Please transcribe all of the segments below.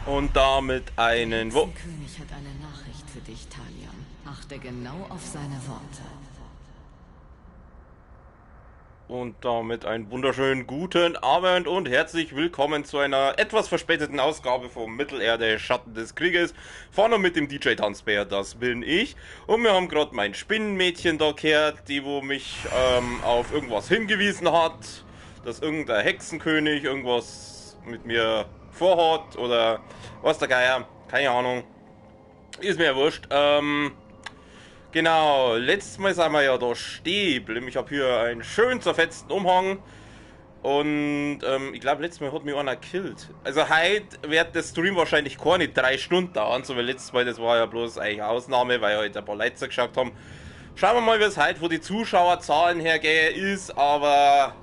Und damit einen... Der König hat eine Nachricht für dich, Talion. Achte genau auf seine Worte. Und damit einen wunderschönen guten Abend und herzlich willkommen zu einer etwas verspäteten Ausgabe vom Mittelerde Schatten des Krieges. Vorne mit dem DJ Tanzbär, das bin ich. Und wir haben gerade mein Spinnenmädchen da gehört, die wo mich auf irgendwas hingewiesen hat, dass irgendein Hexenkönig irgendwas mit mir vorhat oder was der Geier, keine Ahnung. Ist mir ja wurscht. Genau, letztes Mal sind wir ja da stehen geblieben. Ich habe hier einen schön zerfetzten Umhang. Und ich glaube, letztes Mal hat mich einer gekillt. Also heute wird der Stream wahrscheinlich keine 3 Stunden dauern, so wie letztes Mal. Das war ja bloß eigentlich Ausnahme, weil halt ein paar Leute geschaut haben. Schauen wir mal, wie es heute, wo die Zuschauerzahlen hergehen, ist. Aber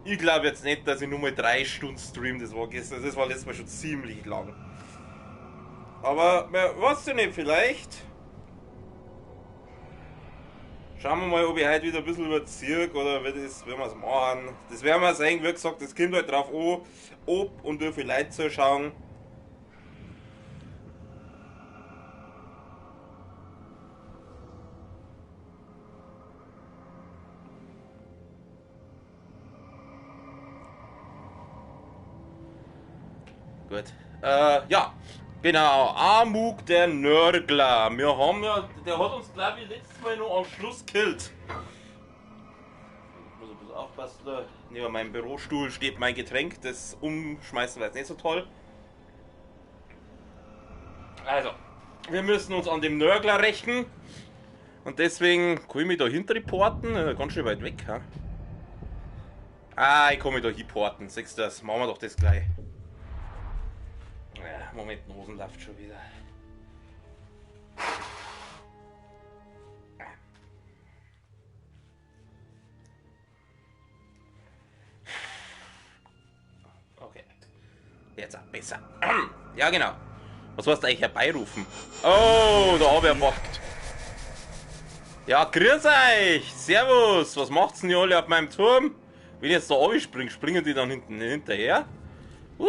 ich glaube jetzt nicht, dass ich nur mal 3 Stunden stream. Das war gestern, das war letztes Mal schon ziemlich lang. Aber, was denn nicht, vielleicht... Schauen wir mal, ob ich heute wieder ein bisschen überziehe oder wie wir es machen. Das werden wir sehen, wie gesagt, das kommt halt drauf an, ob und wie viele Leute zuschauen. Gut. Ja. Genau, Amuk der Nörgler. Wir haben ja, der hat uns glaube ich letztes Mal noch am Schluss gekillt. Ich muss ein bisschen aufpassen, da neben meinem Bürostuhl steht mein Getränk, das umschmeißen wir jetzt nicht so toll. Also, wir müssen uns an dem Nörgler rächen. Und deswegen kann ich mich da hinter reporten, ganz schön weit weg. Ha? Ah, ich kann mich da hinporten, siehst du das, machen wir doch das gleich. Ja, Moment, Nosen läuft schon wieder. Okay. Jetzt auch besser. Ja, genau. Was warst du eigentlich herbeirufen? Oh, da habe ich erwacht. Ja, grüß euch. Servus. Was macht's denn ihr alle auf meinem Turm? Wenn ich jetzt da runterspringe, springen die dann hinten hinterher? Hui!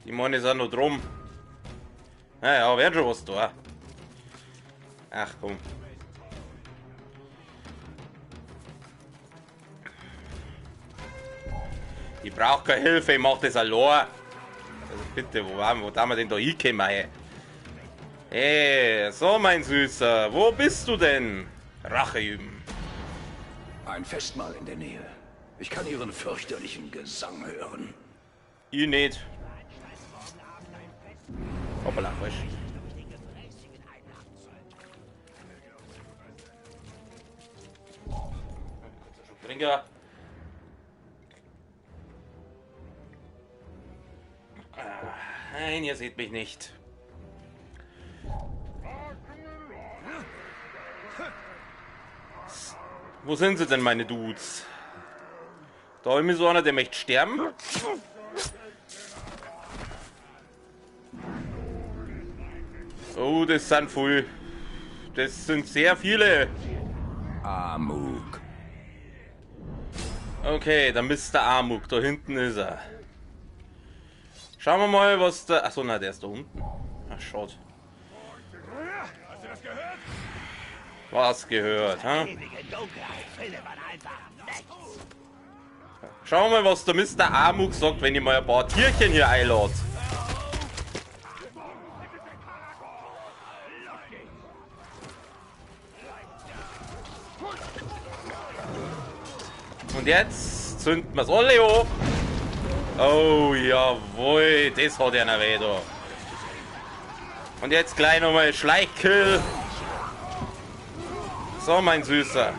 Die Mann ist auch noch drum. Naja, werden schon was da. Ach komm. Ich brauche keine Hilfe, ich mach das allein. Also bitte, wo haben wir denn da hingekommen? Hey, so mein Süßer, wo bist du denn? Rache üben. Ein Festmahl in der Nähe. Ich kann Ihren fürchterlichen Gesang hören. Ich nicht. Hoppala, falsch. Trinker. Nein, ihr seht mich nicht. Wo sind sie denn, meine Dudes? Da ist mir so einer, der möchte sterben. Oh, das sind voll. Das sind sehr viele. Amuk. Okay, dann Mr. Amuk. Da hinten ist er. Schauen wir mal, was da... Achso, nein, der ist da unten. Ach, schaut. Hast du das gehört? Was gehört, ha? Schauen wir mal, was der Mr. Amuk sagt, wenn ich mal ein paar Tierchen hier einlade. Und jetzt zünden wir es alle an. Oh, jawohl, das hat einer weh da. Und jetzt gleich nochmal Schleichkill. So, mein Süßer.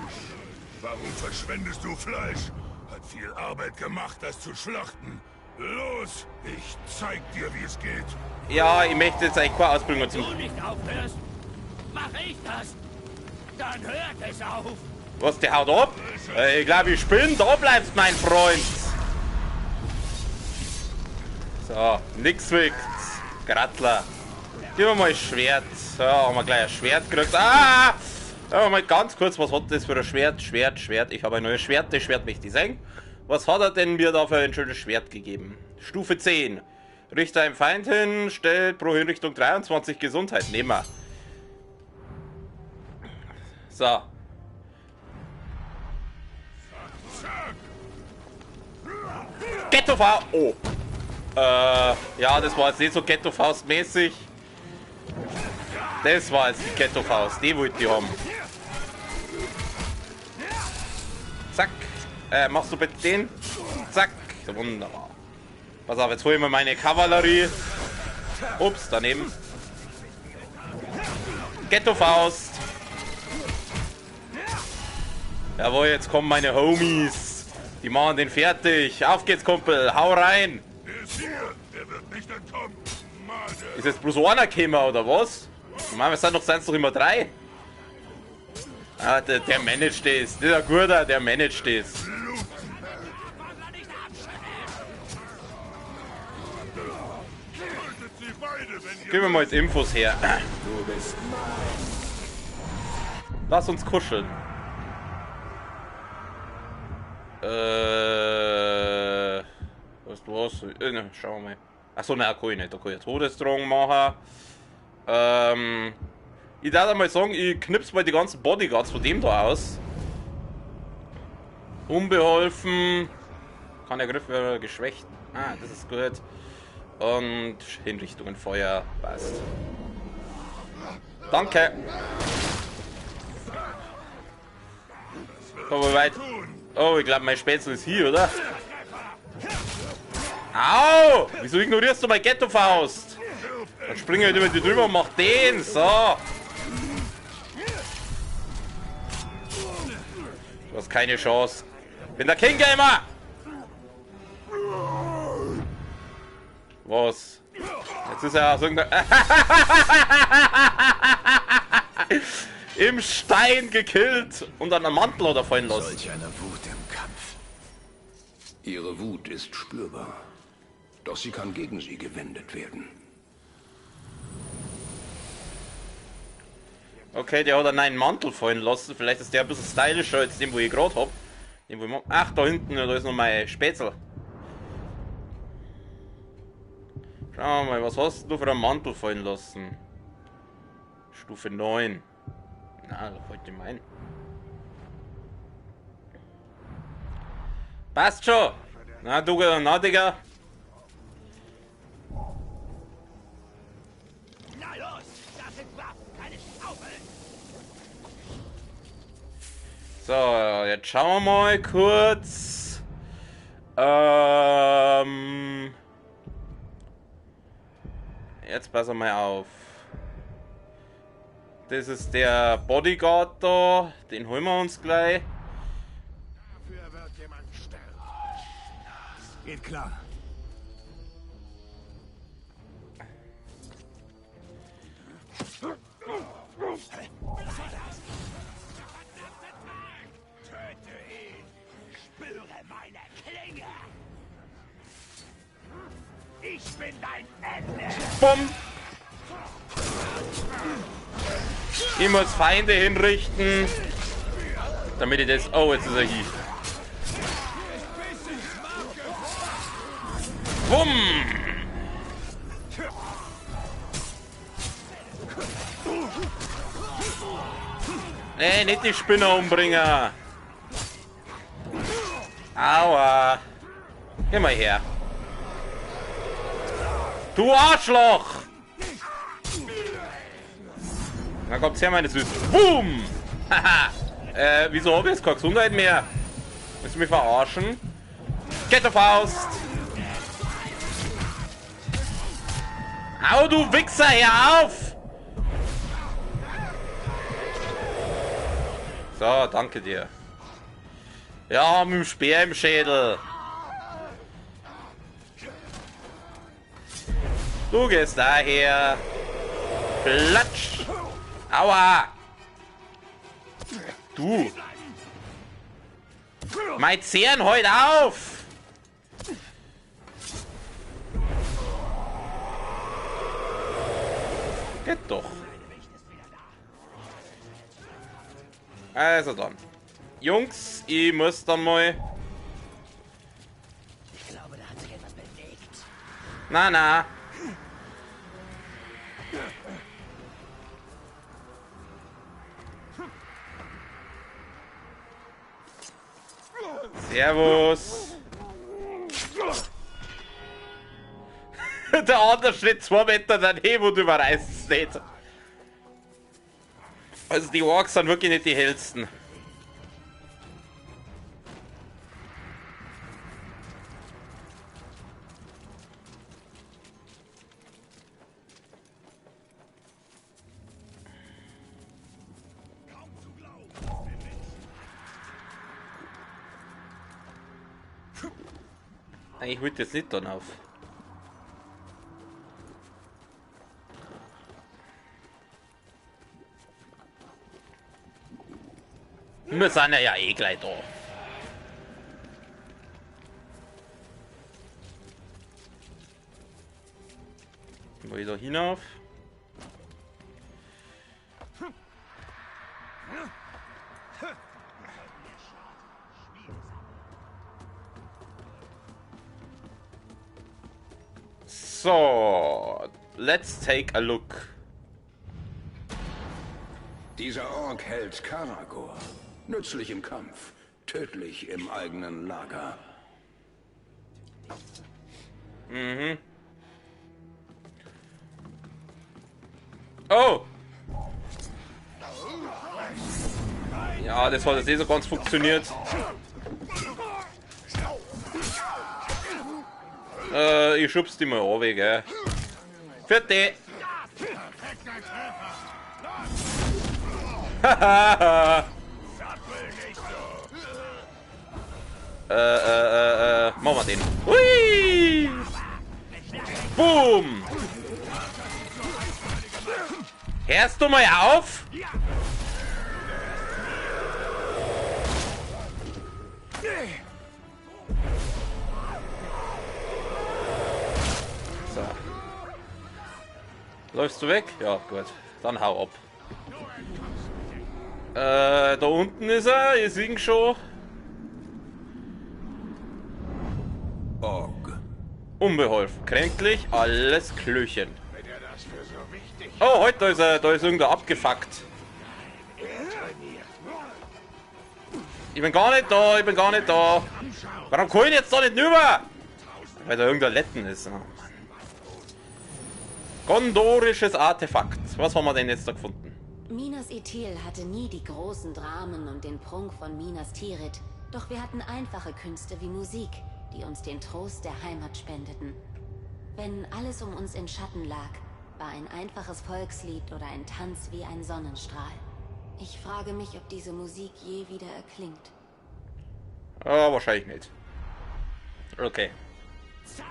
Warum verschwendest du Fleisch? Hat viel Arbeit gemacht, das zu schlachten. Los, ich zeig dir, wie es geht. Ja, ich möchte jetzt eigentlich keine Ausbildung zum... Wenn du nicht aufhörst, mach ich das. Dann hört es auf. Was, der haut ab? Ich glaube, ich spinne. Da bleibst, mein Freund. So, nix wirkt. Grattler. Gib mir mal ein Schwert. So, haben wir gleich ein Schwert gekriegt. Ah! Aber mal ganz kurz, was hat das für ein Schwert? Schwert. Ich habe ein neues Schwert, das Schwert möchte ich sehen. Was hat er denn mir da für ein schönes Schwert gegeben? Stufe 10. Richte einen Feind hin, stellt pro Hinrichtung 23 Gesundheit. Nehmen wir. So. Ghetto-Faust. Oh. Ja, das war jetzt nicht so Ghetto-Faust-mäßig. Das war jetzt die Ghetto-Faust. Die wollte ich haben. Zack. Machst du bitte den? Zack. Wunderbar. Pass auf, jetzt hol ich mir meine Kavallerie. Ups, daneben. Ghetto-Faust. Jawohl, jetzt kommen meine Homies. Die machen den fertig. Auf geht's, Kumpel. Hau rein. Er ist hier. Er wird nicht entkommen. Made. Ist jetzt bloß einer gekommen, oder was? Mann, wir sind doch immer 3. Ah, der managt das. Der ist ein guter, der managt das. Gib mir mal jetzt Infos her. Lass uns kuscheln. Was? Ne, schauen wir mal. Achso, ne, kann ich nicht. Da kann ich Todesdrohung machen. Ich darf mal sagen, ich knips mal die ganzen Bodyguards von dem da aus. Unbeholfen. Kann der Griff geschwächt. Ah, das ist gut. Und Hinrichtungen Feuer. Passt. Danke. Komm mal weit. Oh, ich glaube, mein Spätzle ist hier, oder? Au! Wieso ignorierst du mein Ghetto-Faust? Dann springe ich über die drüber und mach den. So. Du hast keine Chance. Bin der King Gamer. Was? Jetzt ist er aus irgendeiner... im Stein gekillt und an einen Mantel oder fallen lassen. Solch eine Wut im Kampf. Ihre Wut ist spürbar. Doch sie kann gegen sie gewendet werden. Okay, der hat einen Mantel fallen lassen. Vielleicht ist der ein bisschen stylischer als den, wo ich gerade hab. Ach, da hinten, da ist noch mein Spätzle. Schauen wir mal, was hast du für einen Mantel fallen lassen? Stufe 9. Na, das wollte ich meinen. Passt schon. Na, du, na, Digga. Na los, das sind Waffen, keine Schaufeln. So, jetzt schauen wir mal kurz. Jetzt pass mal auf. Das ist der Bodyguard da. Den holen wir uns gleich. Dafür wird jemand sterben. Geht klar. Töte ihn. Spüre meine Klinge. Ich bin dein Ende. Bumm! Ich muss Feinde hinrichten. Damit ich das... Oh, jetzt ist er hier. Bumm! Nee, nicht die Spinner umbringen. Aua. Geh mal her. Du Arschloch! Na kommt's her, meine Süße. Boom! Haha! Wieso hab ich jetzt keine Gesundheit mehr? Willst du mich verarschen? Ghetto-Faust! Au, du Wichser, hör auf! So, danke dir. Ja, mit dem Speer im Schädel. Du gehst daher. Platsch. Aua. Du. Mein Zähren heute auf. Geht doch. Also dann. Jungs, ich muss dann mal... Ich glaube, da hat sich etwas bewegt. Na, na. Servus. Der andere steht 2 Meter daneben und überreißt es nicht. Also die Orks sind wirklich nicht die hellsten. Ich will jetzt nicht dann auf. Wir sind ja eh gleich da. Wo ich da hinauf? So, let's take a look. Dieser Ork hält Karagor. Nützlich im Kampf, tödlich im eigenen Lager. Mhm. Oh! Ja, das hat jetzt nicht so ganz funktioniert. Ich schub's die mal an, gell. Vierte! Haha! Machen wir den. Hui! Boom! Hörst du mal auf? So. Läufst du weg? Ja, gut. Dann hau ab. Da unten ist er. Ihr seht ihn schon. Org. Unbeholfen, kränklich, alles Klöchen. Oh, heute ist er, da ist irgendwer abgefuckt. Ich bin gar nicht da, ich bin gar nicht da. Warum kann ich jetzt da nicht rüber? Weil da irgendein Letten ist. Oh, Mann. Gondorisches Artefakt. Was haben wir denn jetzt da gefunden? Minas Ithil hatte nie die großen Dramen und den Prunk von Minas Tirith. Doch wir hatten einfache Künste wie Musik, die uns den Trost der Heimat spendeten. Wenn alles um uns in Schatten lag, war ein einfaches Volkslied oder ein Tanz wie ein Sonnenstrahl. Ich frage mich, ob diese Musik je wieder erklingt. Oh, wahrscheinlich nicht. Okay.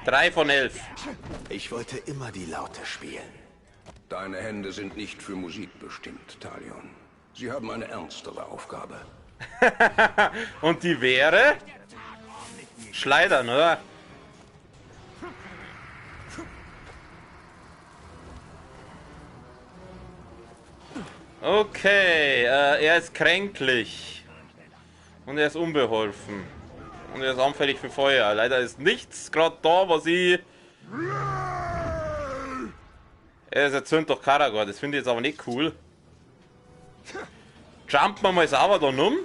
3 von 11. Ich wollte immer die Laute spielen. Deine Hände sind nicht für Musik bestimmt, Talion. Sie haben eine ernstere Aufgabe. Und die wäre? Schleudern, oder? Okay, er ist kränklich. Und er ist unbeholfen. Und er ist anfällig für Feuer. Leider ist nichts gerade da, was ich... Er ist erzürnt durch Karagor. Das finde ich jetzt aber nicht cool. Jumpen wir mal sauber da um.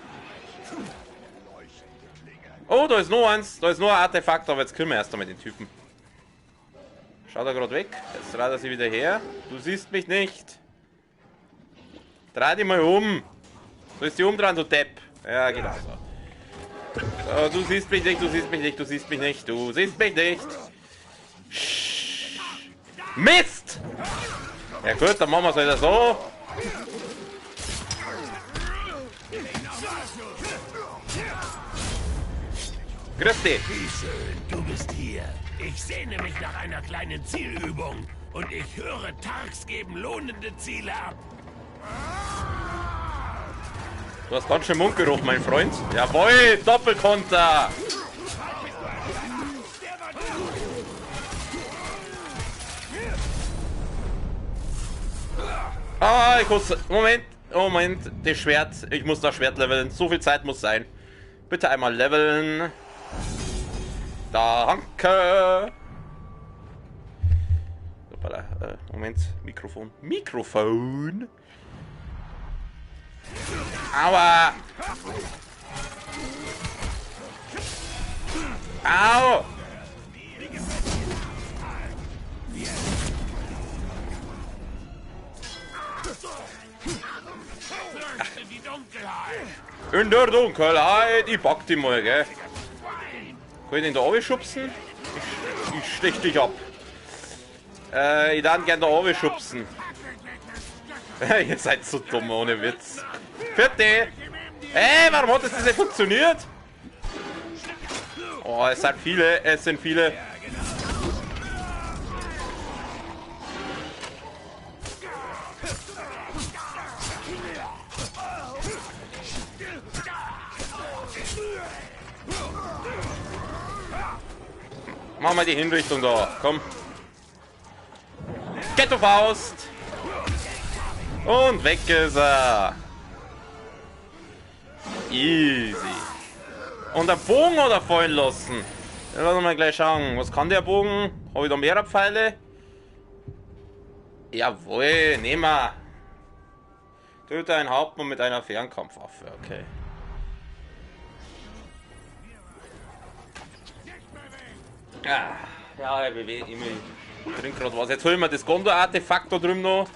Oh, da ist noch eins. Da ist noch ein Artefakt, aber jetzt kümmern wir erst einmal den Typen. Schaut er gerade weg. Jetzt dreht er sich wieder her. Du siehst mich nicht. Dreh dich mal um. Sollst dich umdrehen, du Depp. Ja, genau so. So, du siehst mich nicht, du siehst mich nicht, du siehst mich nicht, du siehst mich nicht. Mist! Ja gut, dann machen wir es wieder so. Grüß dich. Wie schön, du bist hier. Ich sehne mich nach einer kleinen Zielübung. Und ich höre, Tarks geben lohnende Ziele ab. Du hast ganz schön Mundgeruch, mein Freund. Jawohl, Doppelkonter. Ah, ich muss... Moment. Oh Moment, das Schwert. Ich muss das Schwert leveln. So viel Zeit muss sein. Bitte einmal leveln. Danke. Moment, Mikrofon. Mikrofon. Aua. Au. In der Dunkelheit, ich pack die mal, gell? Kann ich den da runterschubsen? Ich stech dich ab. Ich darf gern da runterschubsen. Ihr seid so dumm, ohne Witz. Vierte! Ey, warum hat das nicht funktioniert? Oh, es sind viele, es sind viele. Mach mal die Hinrichtung da, komm. Ghetto-Faust! Und weg ist er. Easy. Und der Bogen hat er fallen lassen. Ja, lass mal gleich schauen. Was kann der Bogen? Habe ich da mehrere Pfeile? Jawohl, nehmen wir. Töte einen Hauptmann mit einer Fernkampfwaffe, okay. Ja, ich bewege immer. Ich trinke gerade was. Jetzt holen wir das Gondor-Artefakt da drüben noch.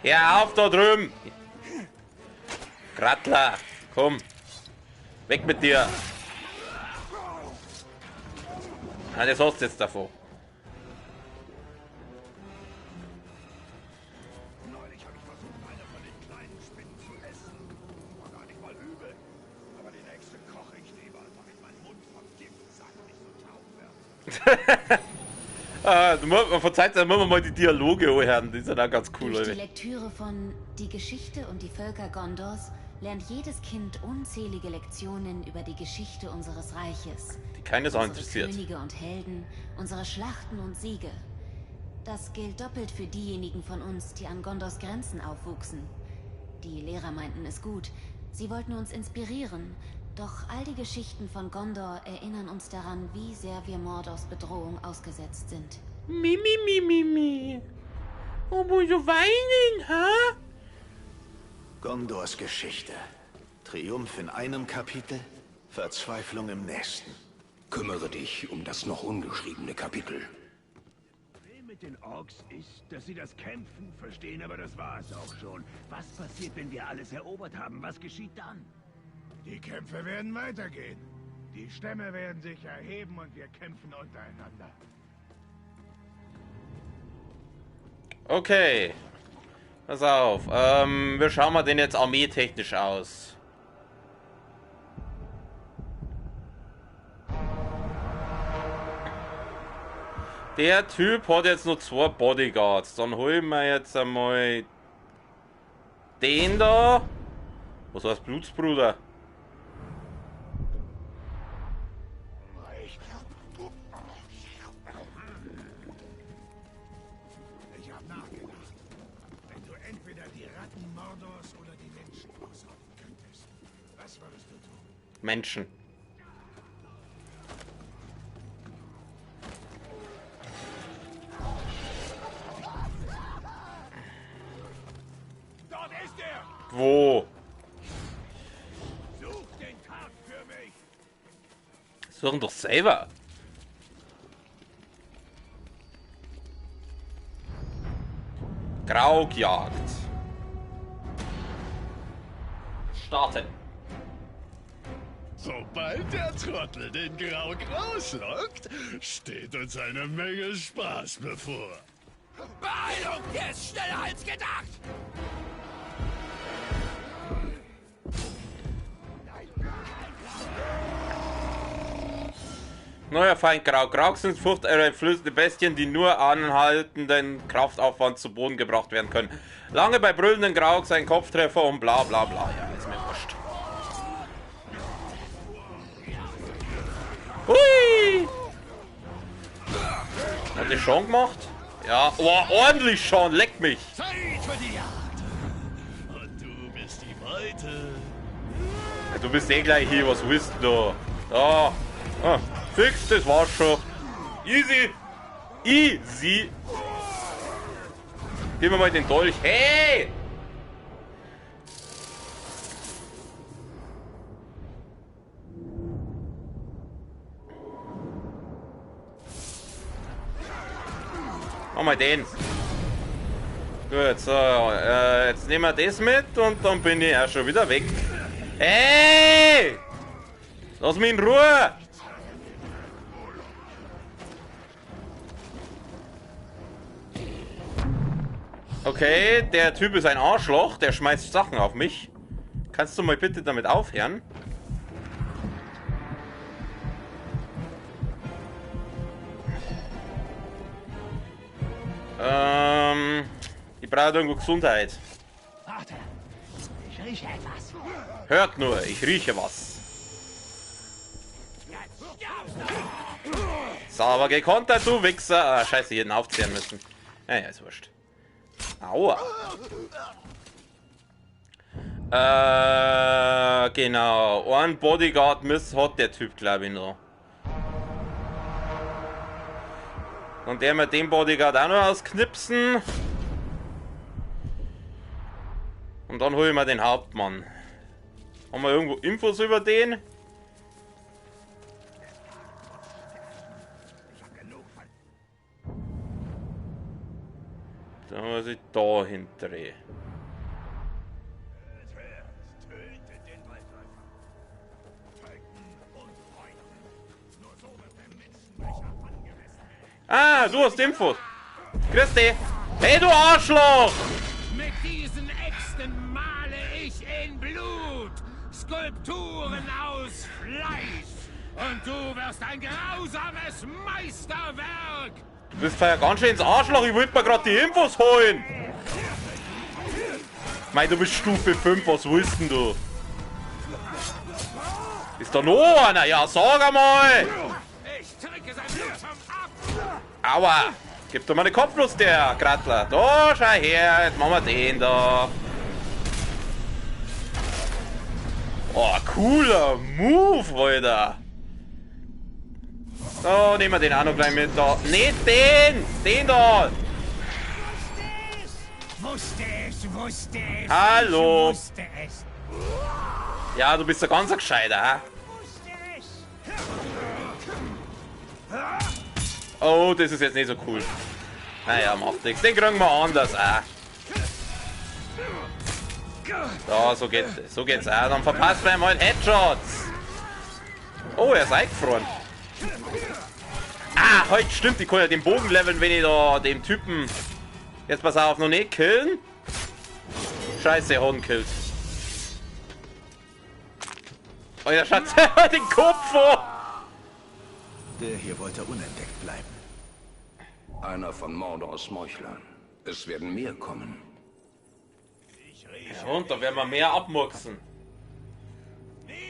Ja, auf da drüben! Grattler, komm. Weg mit dir. Ah, das hast du jetzt davon. Neulich habe ich versucht, eine von den kleinen Spinnen zu essen. War gar nicht mal übel. Aber die nächste koche ich lieber, damit mein Mund vom Giftsack nicht so taub wird. Von Zeit zu Zeit müssen wir mal die Dialoge hören. Die sind auch ganz cool, Durch Leute. die Lektüre von Die Geschichte und die Völker Gondors lernt jedes Kind unzählige Lektionen über die Geschichte unseres Reiches. Die keine Sau Unsere interessiert. Könige und Helden, unsere Schlachten und Siege. Das gilt doppelt für diejenigen von uns, die an Gondors Grenzen aufwuchsen. Die Lehrer meinten es gut. Sie wollten uns inspirieren. Doch all die Geschichten von Gondor erinnern uns daran, wie sehr wir Mordors Bedrohung ausgesetzt sind. Mi. Oh, muss so weinen, ha? Gondors Geschichte. Triumph in einem Kapitel, Verzweiflung im nächsten. Kümmere dich um das noch ungeschriebene Kapitel. Das Problem mit den Orks ist, dass sie das Kämpfen verstehen, aber das war es auch schon. Was passiert, wenn wir alles erobert haben? Was geschieht dann? Die Kämpfe werden weitergehen. Die Stämme werden sich erheben und wir kämpfen untereinander. Okay. Pass auf. Wir schauen mal den jetzt armeetechnisch aus. Der Typ hat jetzt nur 2 Bodyguards. Dann holen wir jetzt einmal den da. Was heißt Blutsbruder? Ich habe nachgedacht. Wenn du entweder die Ratten Mordors oder die Menschen ausrotten könntest, was würdest du tun? Menschen. Dort ist er! Wo? Such den Tag für mich! Suchen doch selber. Graugjagd. Starten. Sobald der Trottel den Grauk rauslockt, steht uns eine Menge Spaß bevor. Beeilung! Der ist schneller als gedacht! Neuer Feind Grauk. Grauk sind furchteinflößende Bestien, die nur anhaltenden Kraftaufwand zu Boden gebracht werden können. Lange bei brüllenden Grauk sein Kopftreffer und bla bla bla. Ja, ist mir wurscht. Hui! Hat die schon gemacht? Ja, oh, ordentlich schon, leck mich! Zeit für die Jagd. Und du bist die Beute. Ja, du bist eh gleich hier, was willst du? Da. Ah, fix, das war's schon. Easy. Easy. Gib mir mal den Dolch. Hey! Mach mal den. Gut, so. Jetzt nehmen wir das mit und dann bin ich auch schon wieder weg. Hey! Lass mich in Ruhe! Okay, der Typ ist ein Arschloch, der schmeißt Sachen auf mich. Kannst du mal bitte damit aufhören? Ich brauche irgendwo Gesundheit. Warte, ich rieche etwas. Hört nur, ich rieche was. Sauber gekontert, du Wichser. Ah, scheiße, hier hätten aufzehren müssen. Ja, ist wurscht. Aua. Genau. Ein Bodyguard-Miss hat der Typ, glaube ich, noch. Und der mit dem Bodyguard auch noch ausknipsen. Und dann hole ich mal den Hauptmann. Haben wir irgendwo Infos über den? Da muss ich da hindrehen. Ah, du hast Infos. Christi. Hey, du Arschloch! Mit diesen Äxten male ich in Blut Skulpturen aus Fleisch. Und du wirst ein grausames Meisterwerk. Du bist ja ganz schön ins Arschloch. Ich wollte mir gerade die Infos holen. Mei, du bist Stufe 5. Was willst denn du? Ist da noch einer? Ja, sag einmal. Ich trinke sein Blut vom Ab. Aua. Gib doch mal eine Kopfnuss, der Grattler. Da, schau her. Jetzt machen wir den da. Oh, cooler Move, Alter. So, nehmen wir den auch noch gleich mit da. Nicht den! Den da! Wusste es. Hallo! Ich wusste es. Ja, du bist ja ganz ein Gescheiter, ha? Oh, das ist jetzt nicht so cool. Naja, macht nichts. Den kriegen wir anders auch. Da, so geht's auch. Dann verpasst man halt Headshots. Oh, er ist eingefroren. Ah, heute stimmt, ich kann ja den Bogen leveln, wenn ich da den Typen... Jetzt pass auf, noch nicht killen. Scheiße, er hat ihn killt. Oh, der schaut den Kopf vor. Der hier wollte unentdeckt bleiben. Einer von Mordors Meuchlern. Es werden mehr kommen. Ja, und da werden wir mehr abmurksen.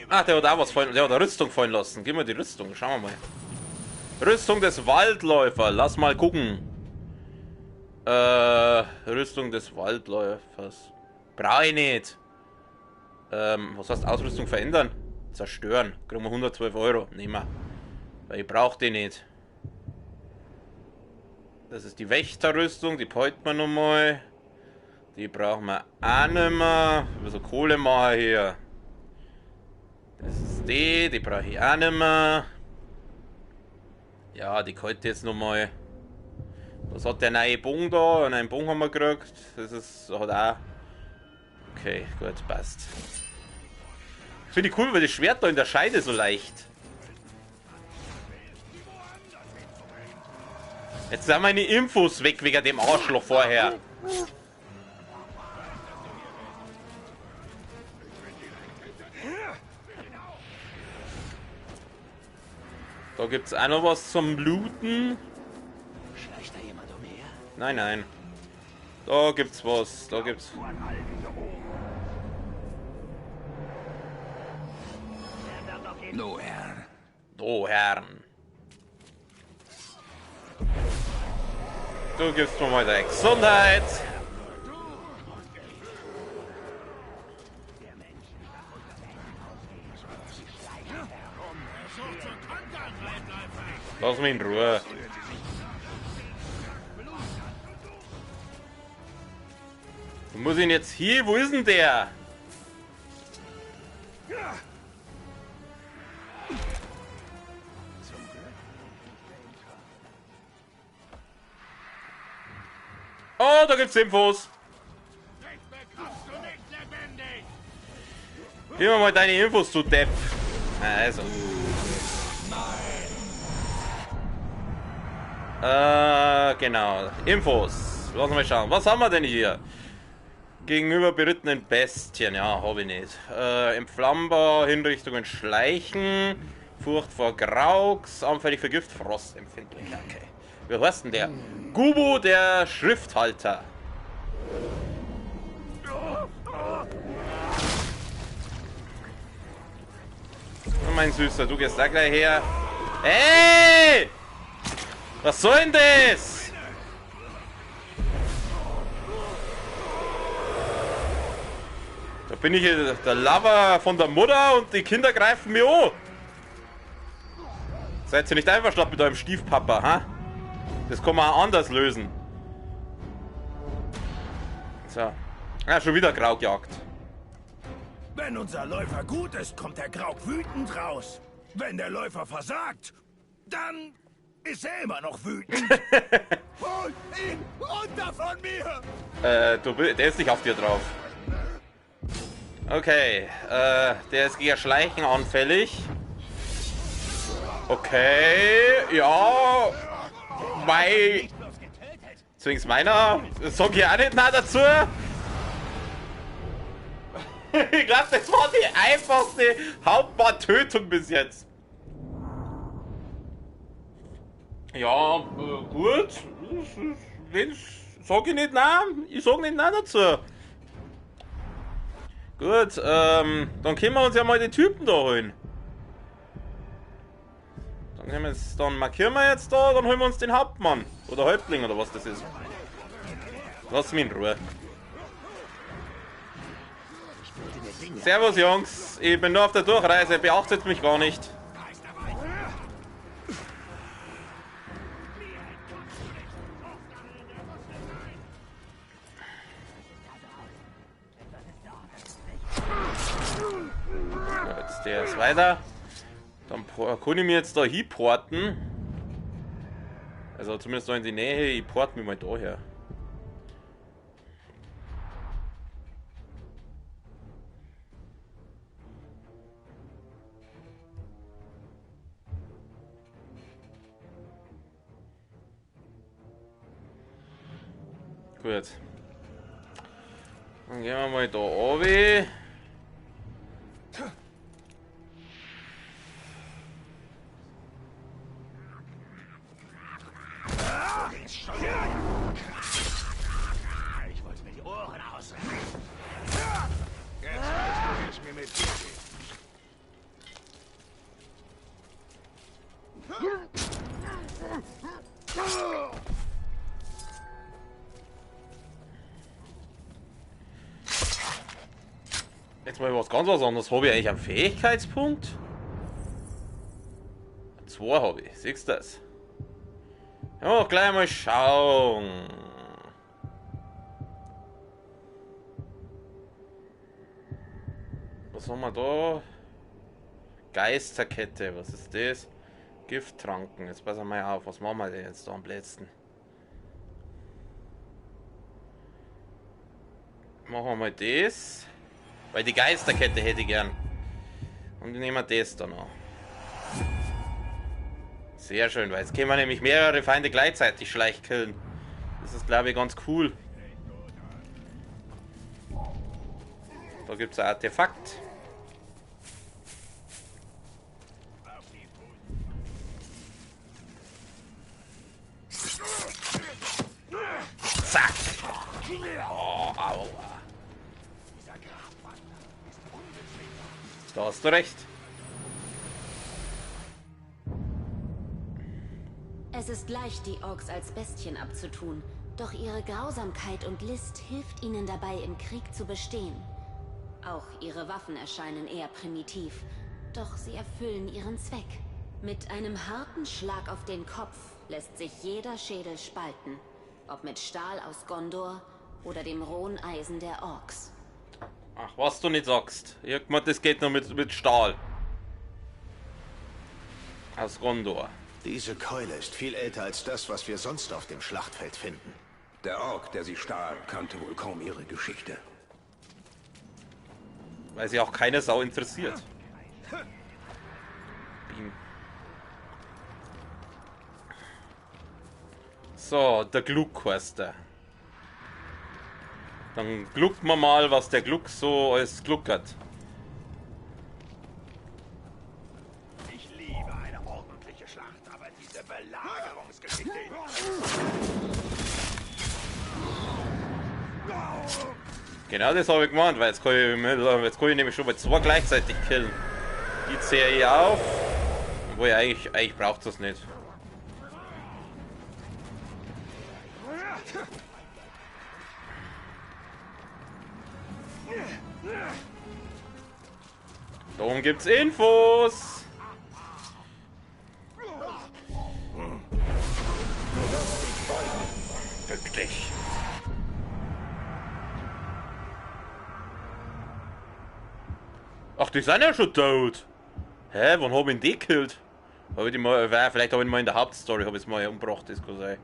Ah, der hat auch was fallen, der hat eine Rüstung fallen lassen. Gib mir die Rüstung, schauen wir mal. Rüstung des Waldläufers, lass mal gucken. Rüstung des Waldläufers. Brauche ich nicht. Was heißt Ausrüstung verändern? Zerstören. Kriegen wir 112 Euro. Nehmen wir. Weil ich brauche die nicht. Das ist die Wächterrüstung, die behalten wir nochmal. Die brauchen wir auch nicht mehr. Ein bisschen Kohle machen hier. Das ist die brauche ich auch nicht mehr. Ja, die halte ich jetzt nochmal. Was hat der neue Bogen da? Einen Bogen haben wir gekriegt. Das ist, hat auch. Okay, gut, passt. Finde ich cool, weil das Schwert da in der Scheide so leicht. Jetzt sind meine Infos weg wegen dem Arschloch vorher. Da gibt es auch noch was zum Bluten. Schleicht da jemand umher? Nein, nein. Da gibt's was. Da gibt's. No, Herr. Oh, Herren. Du gibst mir mal deine Gesundheit. Lass mich in Ruhe. Wo muss ich denn jetzt hier? Wo ist denn der? Oh, da gibt's Infos. Gib mir mal deine Infos zu Depp. Also. Genau. Infos. Lass mal schauen. Was haben wir denn hier? Gegenüber berittenen Bestien. Ja, habe ich nicht. Entflammbar, Hinrichtungen, Schleichen. Furcht vor Graux. Anfällig für Gift, frostempfindlich. Okay. Wie heißt denn der? Gubo, der Schrifthalter. Oh, mein Süßer, du gehst da gleich her. Hey! Was soll denn das? Da bin ich hier der Lover von der Mutter und die Kinder greifen mir an. Seid ihr nicht einverstanden mit eurem Stiefpapa, ha? Das kann man auch anders lösen. So. Ah, schon wieder Graugejagd. Wenn unser Läufer gut ist, kommt der Grauk wütend raus. Wenn der Läufer versagt, dann ist er immer noch wütend. Hol ihn runter von mir! Der ist nicht auf dir drauf. Okay, der ist gegen Schleichen anfällig. Okay, ja. Mei. Zwingst meiner. Sag ich auch nicht nein dazu. Ich glaube, das war die einfachste Hauptmann-Tötung bis jetzt. Ja, gut. Sag ich nicht nein. Ich sag nicht nein dazu. Gut, dann können wir uns ja mal den Typen da holen. Dann markieren wir jetzt da, dann holen wir uns den Hauptmann. Oder Häuptling oder was das ist. Lass mich in Ruhe. Servus Jungs, ich bin nur auf der Durchreise, beachtet mich gar nicht. Jetzt der ist weiter. Dann kann ich mir jetzt da hinporten. Also zumindest da in die Nähe, ich porte mich mal daher. Gut. Dann gehen wir mal da runter. Ich wollte mir die Ohren ausreißen. Jetzt weißt du, wie es mir mit dir geht. Jetzt mal was ganz was anderes. Habe ich eigentlich einen Fähigkeitspunkt? 2 habe ich. Siehst du das? Ja, gleich mal schauen. Was haben wir da? Geisterkette. Was ist das? Gifttranken. Jetzt pass mal auf. Was machen wir denn jetzt da am letzten? Machen wir mal das. Weil die Geisterkette hätte ich gern. Und nehmen wir das dann noch. Sehr schön, weil jetzt können wir nämlich mehrere Feinde gleichzeitig schleichkillen. Das ist, glaube ich, ganz cool. Da gibt es ein Artefakt. Zack. Oh, aua. Da hast du recht. Es ist leicht, die Orks als Bestien abzutun, doch ihre Grausamkeit und List hilft ihnen dabei, im Krieg zu bestehen. Auch ihre Waffen erscheinen eher primitiv, doch sie erfüllen ihren Zweck. Mit einem harten Schlag auf den Kopf lässt sich jeder Schädel spalten. Ob mit Stahl aus Gondor oder dem rohen Eisen der Orks. Ach, was du nicht sagst. Ich hab gemeint, das geht nur mit Stahl. Aus Gondor. Diese Keule ist viel älter als das, was wir sonst auf dem Schlachtfeld finden. Der Ork, der sie stahl, kannte wohl kaum ihre Geschichte. Weil sie auch keine Sau interessiert. Beam. So, der Gluck heißt der. Dann gluckt man mal, was der Gluck so alles gluckert. Ich liebe eine ordentliche Schlacht, aber diese Belagerungsgeschichte... Genau das habe ich gemeint, weil jetzt kann ich nämlich schon bei 2 gleichzeitig killen. Die zähle ich auf. Obwohl eigentlich braucht es nicht. Darum gibt's Infos. Fick dich. Ach, die sind ja schon tot. Hä, wann hab ich ihn die gekillt? Vielleicht habe ich ihn mal in der Hauptstory mal umgebracht, das kann sein.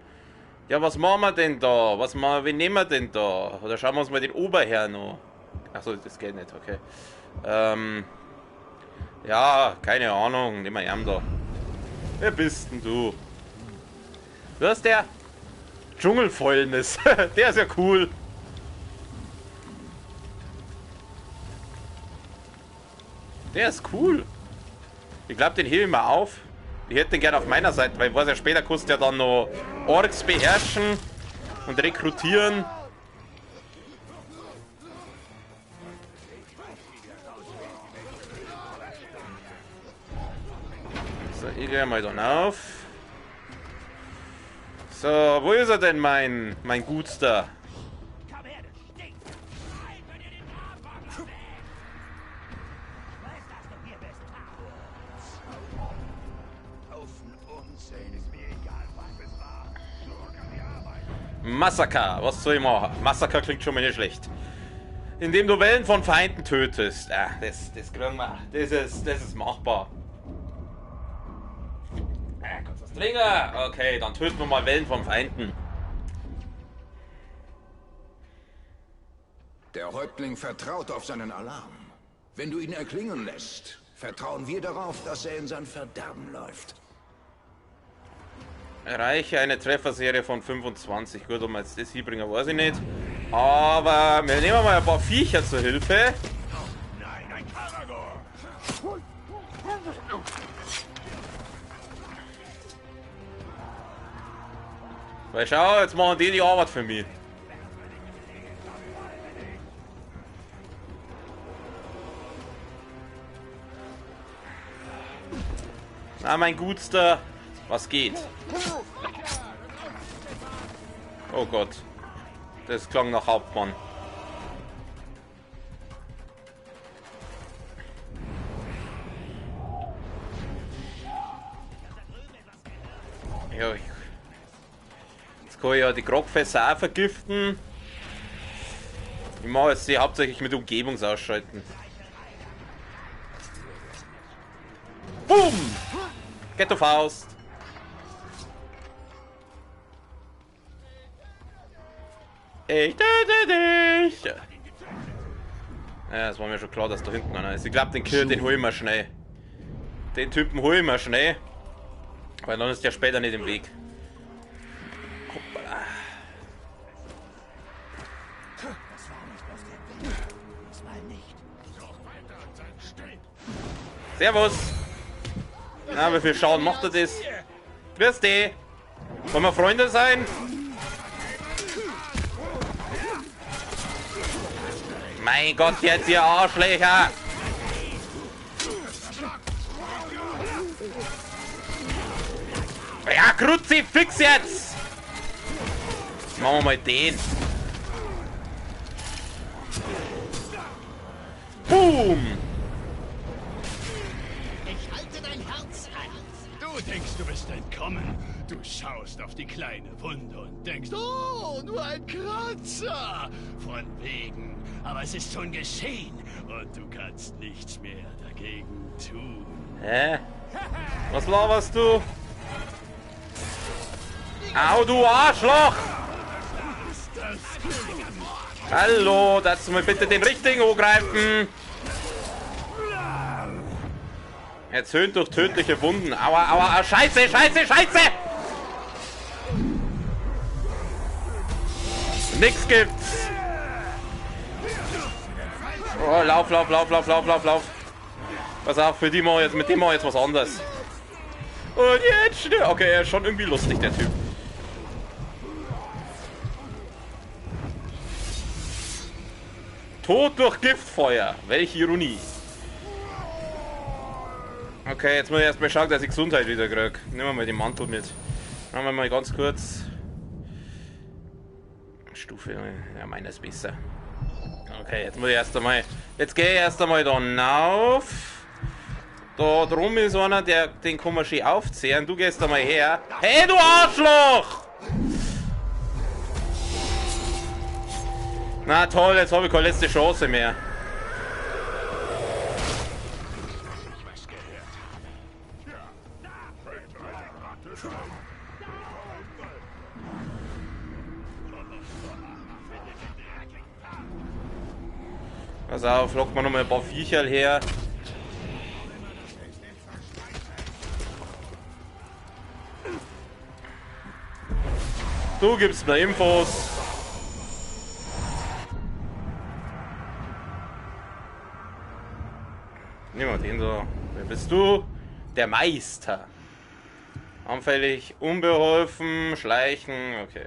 Ja, was machen wir denn da? Wen nehmen wir denn da? Oder schauen wir uns mal den Oberherrn an. Achso, das geht nicht, okay. Ja, keine Ahnung, nehmen wir ihn da. Wer bist denn du? Wer ist der? Dschungelfäulnis. Der ist ja cool. Der ist cool. Ich glaube, den hebe ich mal auf. Ich hätte den gerne auf meiner Seite, weil ich weiß ja, später kannst du ja dann noch Orks beherrschen und rekrutieren. So, ich gehe mal dann auf. So, wo ist er denn, mein Gutster? Massaker, was soll ich machen? Massaker klingt schon mal nicht schlecht. Indem du Wellen von Feinden tötest. Ja, das kriegen wir. Das ist machbar. Kannst du was trinken? Okay, dann töten wir mal Wellen von Feinden. Der Häuptling vertraut auf seinen Alarm. Wenn du ihn erklingen lässt, vertrauen wir darauf, dass er in sein Verderben läuft. Erreiche eine Trefferserie von 25. Gut, ob wir jetzt das hinbringen, weiß ich nicht. Aber wir nehmen mal ein paar Viecher zur Hilfe. Nein, ein Karagor! Weil schau, jetzt machen die Arbeit für mich. Na, mein Gutster, was geht? Oh Gott, das klang nach Hauptmann. Ja, jetzt kann ich ja die Grogfässer auch vergiften. Ich mache jetzt sie hauptsächlich mit Umgebungsausschalten. Boom! Ghetto Faust! Ich töte dich! Ja, es war mir schon klar, dass da hinten einer ist. Ich glaube, den Kill, den hol ich mal schnell. Den Typen hol ich mal schnell. Weil dann ist der später nicht im Weg. Hoppala. Servus! Na, wie viel Schaden macht er das? Grüß dich! Wollen wir Freunde sein? Mein Gott, jetzt ihr Arschlöcher! Ja, Kruzifix jetzt! Machen wir mal den. Boom! Ich halte dein Herz an. denkst, du bist entkommen. Du schaust auf die kleine Wunde und denkst, oh, nur ein Kratzer. Von wegen. Aber es ist schon geschehen und du kannst nichts mehr dagegen tun. Hä? Was laberst du? Au, du Arschloch! Hallo, darfst du mal bitte den richtigen angreifen? Erzöhnt durch tödliche Wunden. Aua, aua, scheiße, scheiße, scheiße! Nix gibt's! Oh, lauf, lauf, lauf, lauf, lauf, lauf, lauf. Pass auf, für die mal jetzt, mit dem mal jetzt was anderes. Und jetzt schnell. Okay, er ist schon irgendwie lustig, der Typ. Tod durch Giftfeuer. Welche Ironie. Okay, jetzt muss ich erstmal schauen, dass ich Gesundheit wieder kriege. Nehmen wir mal den Mantel mit. Machen wir mal ganz kurz. Stufe, ja, meiner ist besser. Okay, jetzt muss ich erst einmal. Jetzt gehe ich erst einmal da rauf. Da drum ist einer, den kann man schön aufzehren. Du gehst da mal her. Hey, du Arschloch! Na toll, jetzt habe ich keine letzte Chance mehr. Pass auf, lockt man noch mal ein paar Viecherl her. Du gibst mir Infos. Nehmen wir den so. Wer bist du? Der Meister. Anfällig, unbeholfen, schleichen, okay.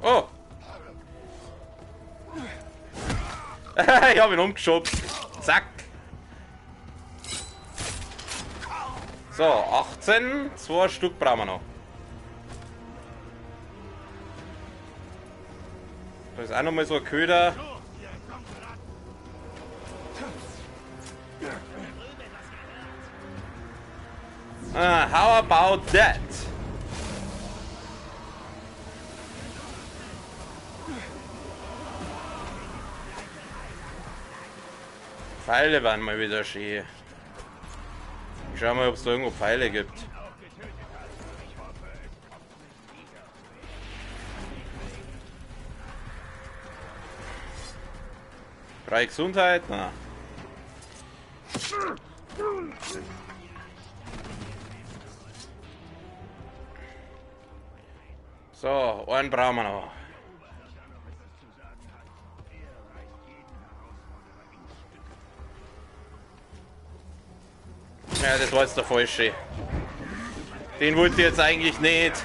Oh! Ich habe ihn umgeschubst. Zack. So, 18. 2 Stück brauchen wir noch. Da ist auch noch mal so ein Köder. How about that? Pfeile waren mal wieder schön. Ich schau mal, ob es da irgendwo Pfeile gibt. Freie Gesundheit? Na. So, einen brauchen wir noch. Ja, das war jetzt der falsche. Den wollte ich jetzt eigentlich nicht.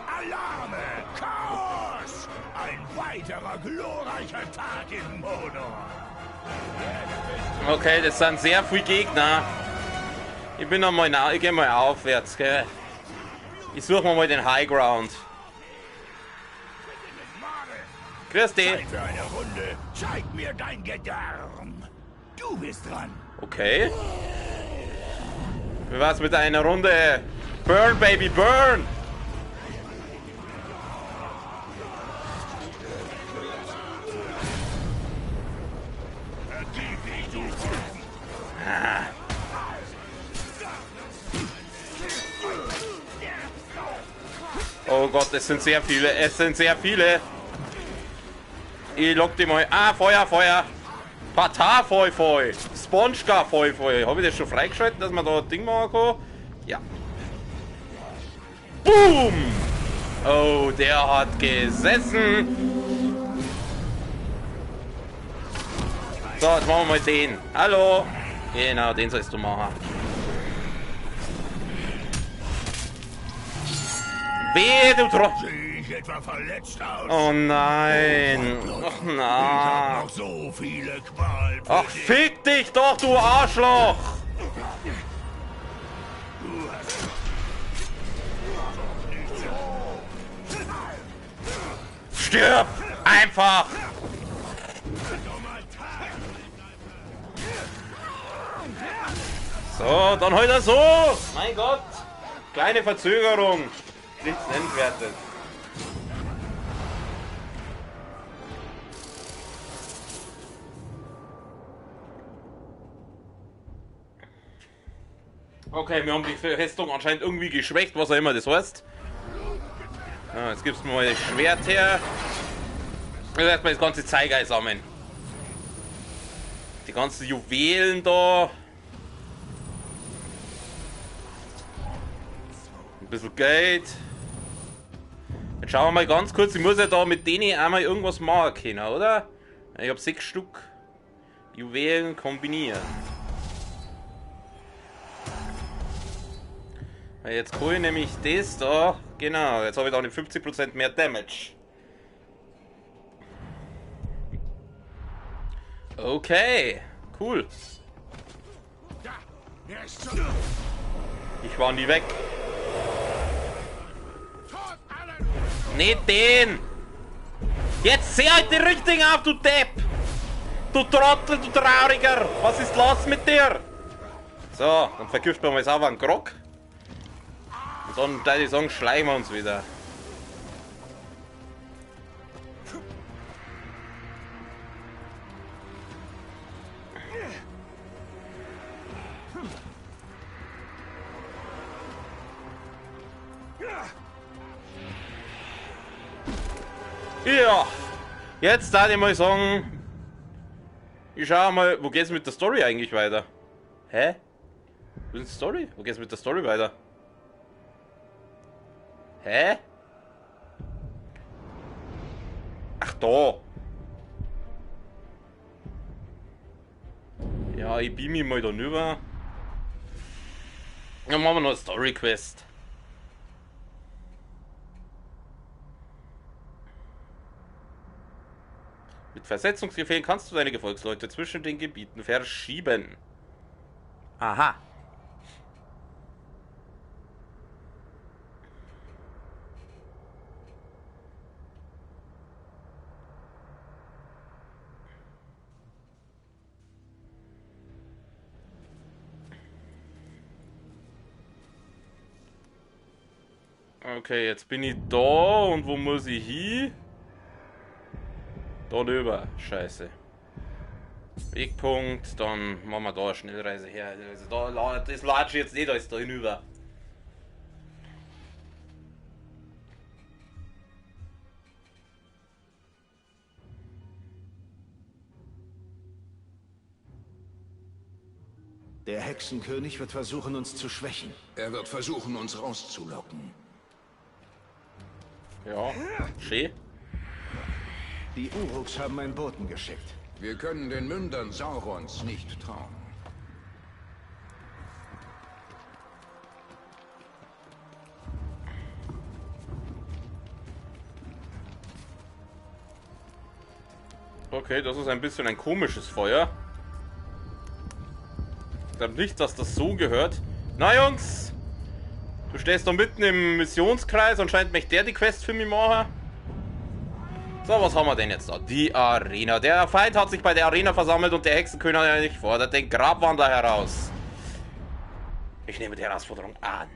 Alarme! Chaos! Ein weiterer glorreicher Tag in Modor. Okay, das sind sehr viele Gegner. Ich bin noch mal ich gehe mal aufwärts, gell? Ich suche mir mal den High Ground. Grüß dich. Zeit für eine Runde. Zeig mir dein Gedärm. Du bist dran. Okay. Wie war's mit einer Runde? Burn, Baby, burn! Ah. Oh Gott, es sind sehr viele. Es sind sehr viele. Ich lock die mal. Ah, Feuer, Feuer. Patar, Feu, Feu. Sponge-Gar, Feu, Feu. Habe ich das schon freigeschaltet, dass man da ein Ding machen kann? Ja. Boom! Oh, der hat gesessen. So, jetzt machen wir mal den. Hallo. Genau, den sollst du machen. Wehe, du Tro... nicht etwa verletzt aus? Oh nein. Ach Ich na. hab noch so viele Qualen für Ach, dich. fick dich doch, du Arschloch! Stirb! Einfach! So, dann heute so! Mein Gott! Kleine Verzögerung. Nichts Nennenswertes. Okay, wir haben die Festung anscheinend irgendwie geschwächt, was auch immer das heißt. Ja, jetzt gibt's mal das Schwert her. Jetzt erstmal das ganze Zeug einsammeln. Die ganzen Juwelen da. Ein bisschen Geld. Jetzt schauen wir mal ganz kurz. Ich muss ja da mit denen einmal irgendwas machen können, oder? Ich habe 6 Stück Juwelen kombinieren. Jetzt kann ich nämlich das da. Genau, jetzt habe ich da den 50% mehr Damage. Okay, cool. Ich war nie weg. Nicht den! Jetzt seh halt die richtigen auf, du Depp! Du Trottel, du Trauriger! Was ist los mit dir? So, dann vergiften wir mal sauber einen Grog. Und dann würde ich sagen, schleichen wir uns wieder. Ja, jetzt darf ich mal sagen, ich schau mal, wo geht's mit der Story eigentlich weiter? Hä? Wo ist die Story? Wo geht's mit der Story weiter? Hä? Ach da. Ja, ich beam mich mal da rüber. Dann machen wir noch eine Story Quest. Mit Versetzungsbefehlen kannst du deine Gefolgsleute zwischen den Gebieten verschieben. Aha. Okay, jetzt bin ich da und wo muss ich hin? Da rüber, scheiße. Wegpunkt, dann machen wir da eine Schnellreise her. Also da, das latsche jetzt nicht alles da hinüber. Der Hexenkönig wird versuchen, uns zu schwächen. Er wird versuchen, uns rauszulocken. Ja, schön. Die Uruks haben einen Boten geschickt. Wir können den Mündern Saurons nicht trauen. Okay, das ist ein bisschen ein komisches Feuer. Ich glaube nicht, dass das so gehört. Na Jungs! Du stehst da mitten im Missionskreis. Anscheinend möchte der die Quest für mich machen. So, was haben wir denn jetzt da? Die Arena. Der Feind hat sich bei der Arena versammelt und der Hexenkönig fordert den Grabwandler heraus. Ich nehme die Herausforderung an.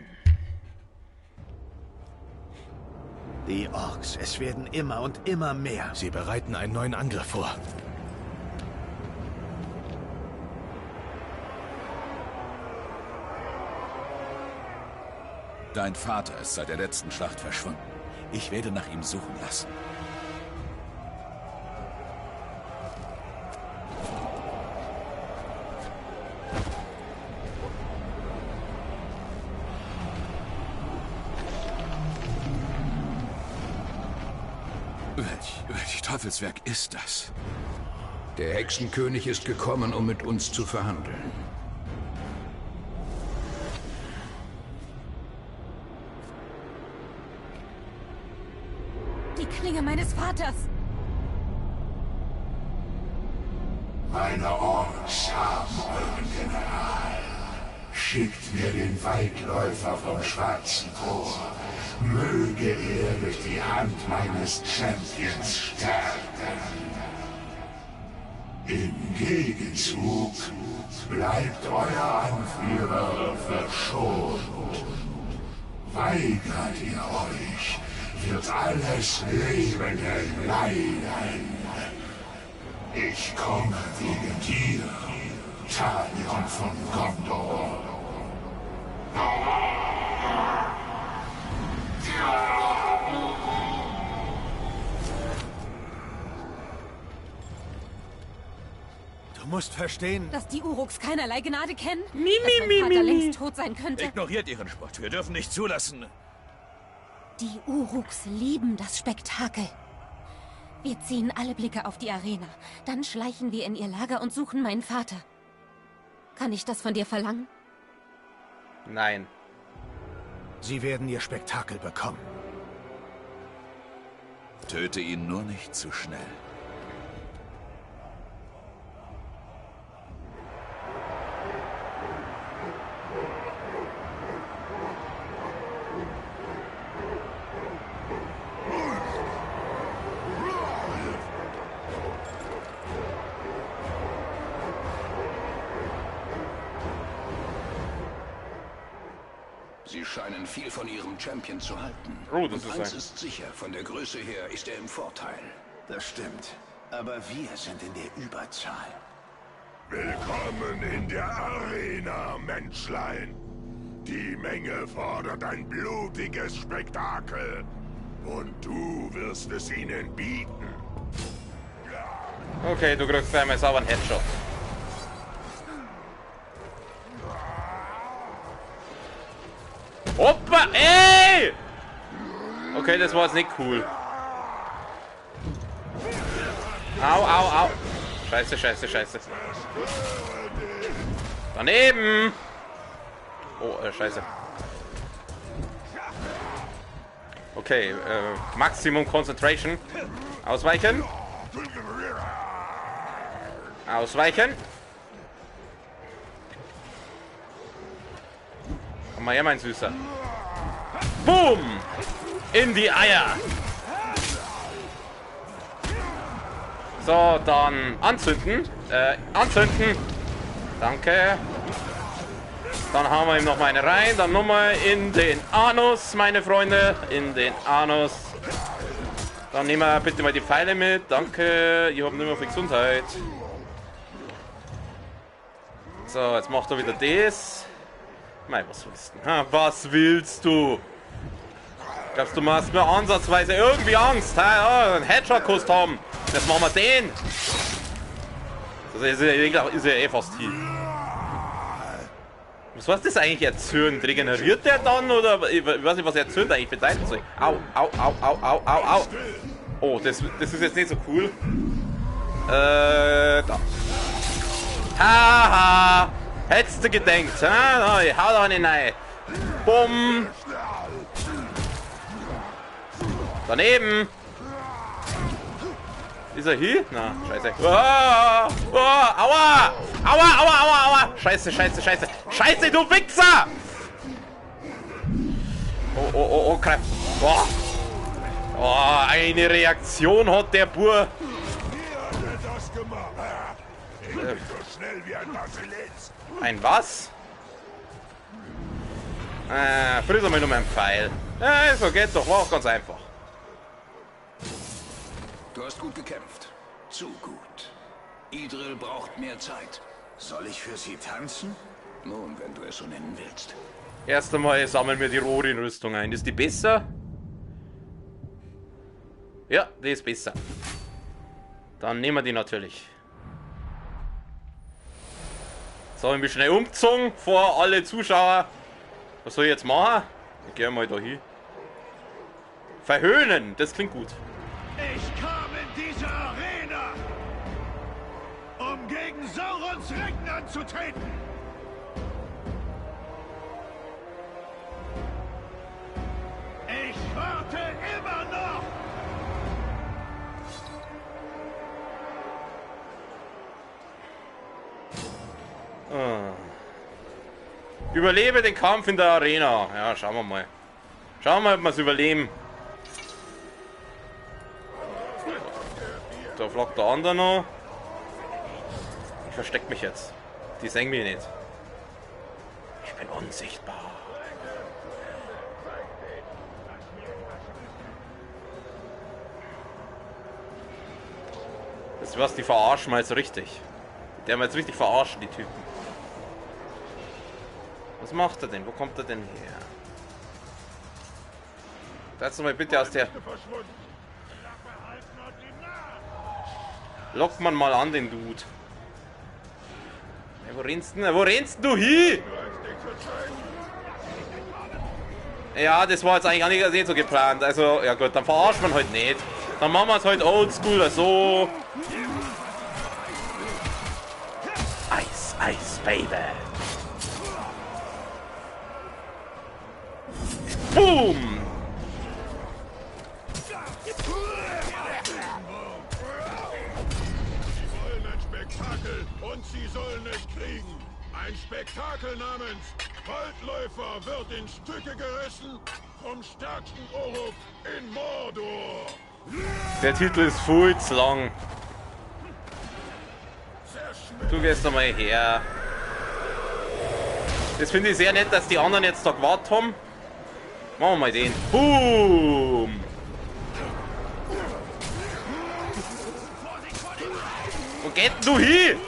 Die Orks, es werden immer und immer mehr. Sie bereiten einen neuen Angriff vor. Dein Vater ist seit der letzten Schlacht verschwunden. Ich werde nach ihm suchen lassen. Welch Teufelswerk ist das? Der Hexenkönig ist gekommen, um mit uns zu verhandeln. Klinge meines Vaters. Meine Orks haben euren General. Schickt mir den Weitläufer vom Schwarzen Tor. Möge er durch die Hand meines Champions sterben. Im Gegenzug bleibt euer Anführer verschont. Weigert ihr euch, wird alles Lebende leiden. Ich komme wegen dir, Talion von Gondor. Du musst verstehen, dass die Uruks keinerlei Gnade kennen. Dass mein Vater längst tot sein könnte. Ignoriert ihren Spott. Wir dürfen nicht zulassen. Die Uruks lieben das Spektakel. Wir ziehen alle Blicke auf die Arena. Dann schleichen wir in ihr Lager und suchen meinen Vater. Kann ich das von dir verlangen? Nein. Sie werden ihr Spektakel bekommen. Töte ihn nur nicht zu schnell. Sie scheinen viel von ihrem Champion zu halten. Oh, das Und ist eins ein... ist sicher, von der Größe her ist er im Vorteil. Das stimmt. Aber wir sind in der Überzahl. Willkommen in der Arena, Menschlein. Die Menge fordert ein blutiges Spektakel. Und du wirst es ihnen bieten. Okay, du kriegst einmal sauber einen Headshot. Hoppa, ey! Okay, das war jetzt nicht cool. Au, au, au. Scheiße, scheiße, scheiße. Daneben! Oh, scheiße. Okay, Maximum Concentration. Ausweichen. Ausweichen. Komm mal her, mein Süßer. Boom! In die Eier. So, dann anzünden. Anzünden. Danke. Dann haben wir ihm noch mal eine rein. Dann nochmal in den Anus, meine Freunde. In den Anus. Dann nehmen wir bitte mal die Pfeile mit. Danke. Ich habe nicht mehr für Gesundheit. So, jetzt macht er wieder das. Mei, was willst du? Ha, was willst du? Glaubst du, machst mir ansatzweise irgendwie Angst? Ha? Oh, einen Headshot-Kuss haben. Jetzt machen wir den. Das ist ja eh fast hier. Was heißt das eigentlich erzürnt? Regeneriert der dann? Oder ich weiß nicht, was erzürnt eigentlich bedeuten soll. Au, au, au, au, au, au, au. Oh, das ist jetzt nicht so cool. Da. Haha. Hättest du gedenkt, ha? Ich hau da eine rein. Bumm. Daneben. Ist er hier? Na, scheiße. Oh, oh, aua! Aua, aua, aua, aua! Scheiße, scheiße, scheiße. Scheiße, du Wichser! Oh, oh, oh, oh, Kraft. Oh. Oh, eine Reaktion hat der Bur. Ein was? Friss einmal nur meinen Pfeil. Ja, so geht doch, war auch ganz einfach. Du hast gut gekämpft. Zu gut. Idril braucht mehr Zeit. Soll ich für sie tanzen? Nun, wenn du es so nennen willst. Erst einmal sammeln wir die Rohrin-Rüstung ein. Ist die besser? Ja, die ist besser. Dann nehmen wir die natürlich. So, ich bin schnell umgezogen vor alle Zuschauer. Was soll ich jetzt machen? Ich gehe mal da hin. Verhöhnen, das klingt gut. Ich kam in diese Arena, um gegen Saurons Recken anzutreten. Ich warte immer noch Überlebe den Kampf in der Arena. Ja, schauen wir mal. Schauen wir mal, ob wir es überleben. Da flackt der andere noch. Ich versteck mich jetzt. Die sehen mich nicht. Ich bin unsichtbar. Das was, die verarschen mal so richtig. Die haben jetzt richtig verarschen, die Typen. Was macht er denn? Wo kommt er denn her? Setz doch mal bitte aus der... Lockt man mal an, den Dude. Ja, wo rennst du denn? Wo rennst du hin? Ja, das war jetzt eigentlich auch nicht so geplant. Also, ja gut, dann verarscht man halt nicht. Dann machen wir es halt oldschool, so. Ice, Ice, Baby. Boom! Und sie sollen es kriegen. Ein Spektakel namens Waldläufer wird in Stücke gerissen vom stärksten Uruk in Mordor. Der Titel ist viel zu lang. Du gehst doch mal her. Das finde ich sehr nett, dass die anderen jetzt da gewartet haben. Machen wir mal den. Boom! Wo geht denn du hin?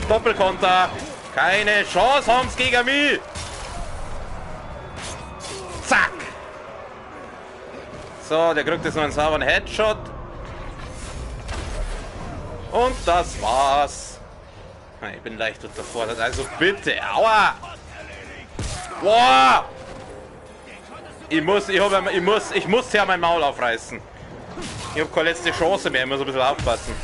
Doppelkonter. Keine Chance haben sie gegen mich. Zack. So, der kriegt jetzt noch einen sauberen Headshot. Und das war's. Ich bin leicht unterfordert, also bitte. Aua. Boah. Ich muss ja mein Maul aufreißen. Ich habe keine letzte Chance mehr, ich muss ein bisschen aufpassen.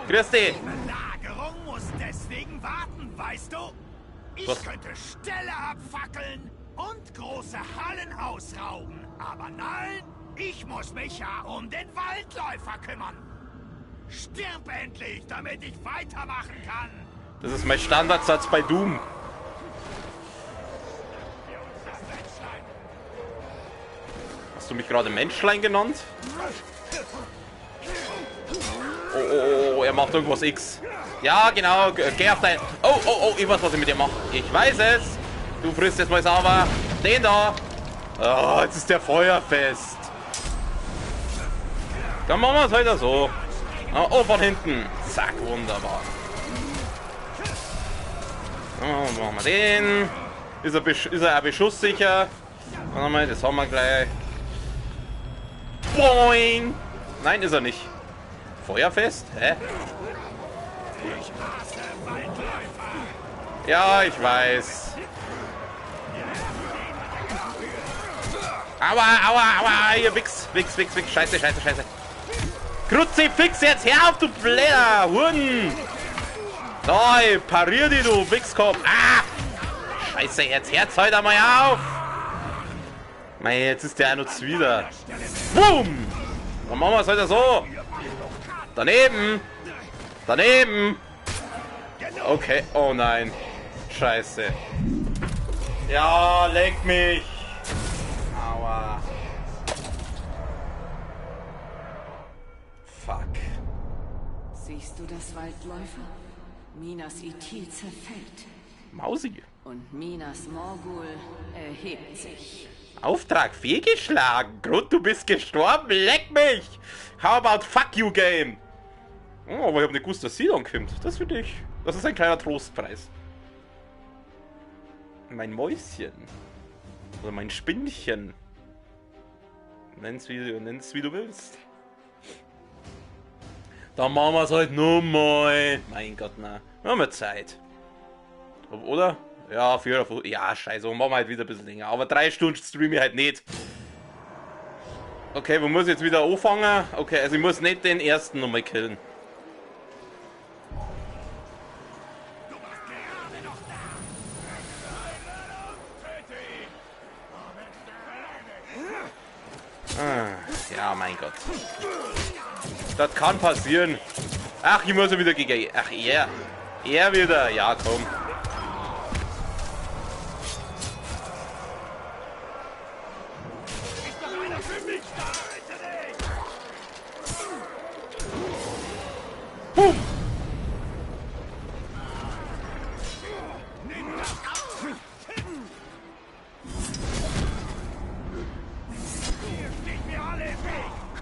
Grüß dich! Belagerung muss deswegen warten, weißt du? Ich könnte Ställe abfackeln und große Hallen ausrauben. Aber nein, ich muss mich ja um den Waldläufer kümmern. Stirb endlich, damit ich weitermachen kann. Das ist mein Standardsatz bei Doom. Hast du mich gerade Menschlein genannt? Oh, er macht irgendwas X. Ja, genau, geh auf dein... Oh, ich weiß, was ich mit dir mache. Ich weiß es. Du frisst jetzt mal sauber. Den da. Oh, jetzt ist der Feuerfest. Dann machen wir es heute so. Oh, von hinten. Zack, wunderbar. Oh, machen wir den. Ist er auch beschusssicher? Warte mal, das haben wir gleich. Boing! Nein, ist er nicht. Feuerfest? Hä? Ja, ich weiß. Aua, hier, Wix. Scheiße. Kruzifix, jetzt her auf, du Blätter, Huren! Da, parier die, du Wichskopf. Ah! Scheiße, jetzt hört einmal auf! Mei, jetzt ist der auch noch zuwider. Boom! Dann machen wir es heute so. Daneben! Okay, oh nein. Scheiße. Ja, leck mich! Aua. Fuck. Siehst du das, Waldläufer? Minas Ithil zerfällt. Mausi. Und Minas Morgul erhebt sich. Auftrag fehlgeschlagen. Grund, du bist gestorben. Leck mich. How about fuck you, Game? Oh, aber ich habe nicht gewusst, dass sie ankommt. Das finde ich. Das ist ein kleiner Trostpreis. Mein Mäuschen. Oder mein Spinnchen. Nenn's wie du willst. Dann machen wir es halt nur mal. Mein Gott, na. Wir haben ja Zeit. Oder? Ja, 4 oder 5. Ja, scheiße. Machen wir halt wieder ein bisschen länger. Aber 3 Stunden streame ich halt nicht. Okay, wo muss ich jetzt wieder anfangen? Okay, also ich muss nicht den ersten nochmal killen. Ah, mein Gott. Das kann passieren. Ach, ich muss ja wieder gegen... Ach, er. Er wieder. Ja, komm. Boom.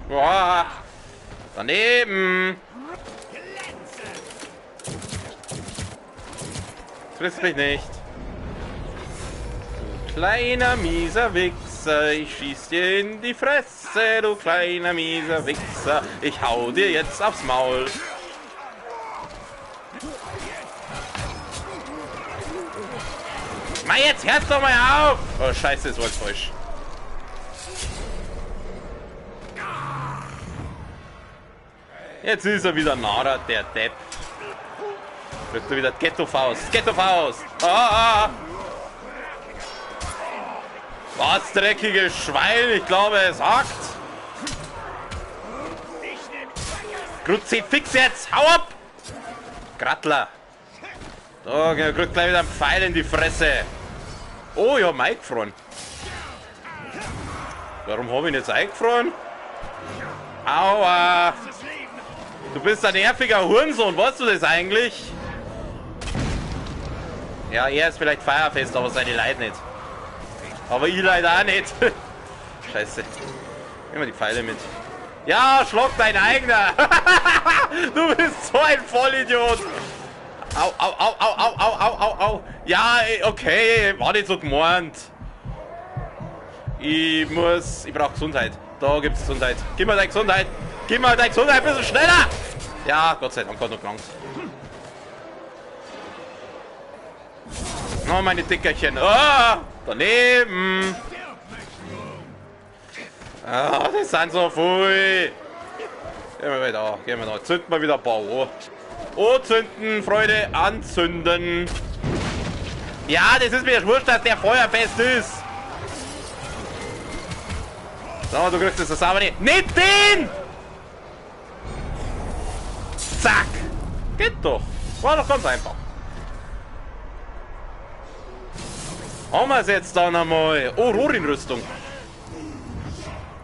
Boah. Daneben. Frisst mich nicht. Du kleiner mieser Wichser, ich schieß dir in die Fresse, du kleiner mieser Wichser, ich hau dir jetzt aufs Maul. Mann, jetzt hört's doch mal auf! Oh, scheiße, das war jetzt falsch. Jetzt ist er wieder Nara, der Depp. Kriegt er wieder Ghetto-Faust. Ghetto-Faust! Ah! Was, dreckiges Schwein? Ich glaube, es hackt. Kruzifix jetzt! Hau ab! Grattler. Da kriegt gleich wieder einen Pfeil in die Fresse. Oh ja, eingefroren. Warum habe ich ihn jetzt eingefroren? Aua! Du bist ein nerviger Hurensohn, weißt du das eigentlich? Ja, er ist vielleicht feuerfest, aber seine Leute nicht. Aber ich leider auch nicht. Scheiße. Nimm mal die Pfeile mit. Ja, schlag dein eigener. Du bist so ein Vollidiot. Au, au, au, au, au, au, au, au, au. Ja, okay, war nicht so gemeint. Ich brauche Gesundheit. Da gibt's Gesundheit. Gib mir deine Gesundheit. Gib mir deine Gesundheit ein bisschen schneller. Ja, Gott sei Dank hat noch gelangt. Oh, meine Dickerchen. Oh, daneben. Ah, das sind so viel. Gehen wir wieder, gehen wir da. Zünden wir wieder ein paar an. Oh, zünden, Freunde, anzünden. Ja, das ist mir wurscht, dass der feuerfest ist. So, du kriegst das aber nicht. Nicht den! Zack! Geht doch. War doch ganz einfach. Haben wir es jetzt dann einmal. Oh, Rohrinrüstung.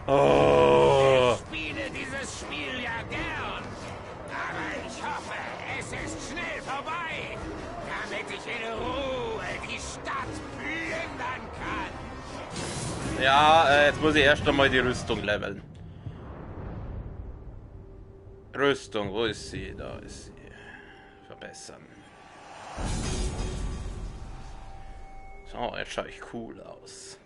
Oh. Ich spiele dieses Spiel ja gern. Aber ich hoffe, es ist schnell vorbei, damit ich in Ruhe die Stadt plündern kann. Ja, jetzt muss ich erst einmal die Rüstung leveln. Rüstung, wo ist sie? Da ist sie. Verbessern. So, jetzt schaue ich cool aus.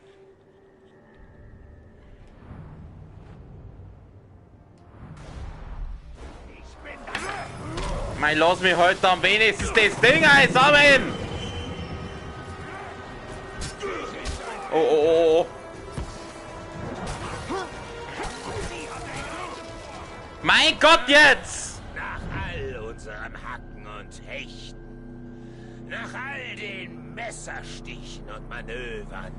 Mein, lass mich heute am wenigstens das Ding einsammeln! Oh, oh, oh, oh. Mein Gott, jetzt! Nach all unserem Hacken und Hechten, nach all den Messerstichen und Manövern,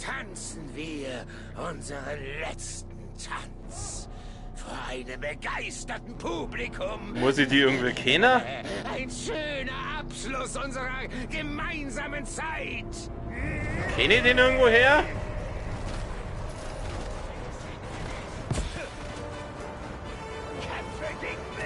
tanzen wir unseren letzten Tanz vor einem begeisterten Publikum. Muss ich die irgendwie kennen? Ein schöner Abschluss unserer gemeinsamen Zeit. Kenne ich den irgendwo her? Kämpfe gegen mich.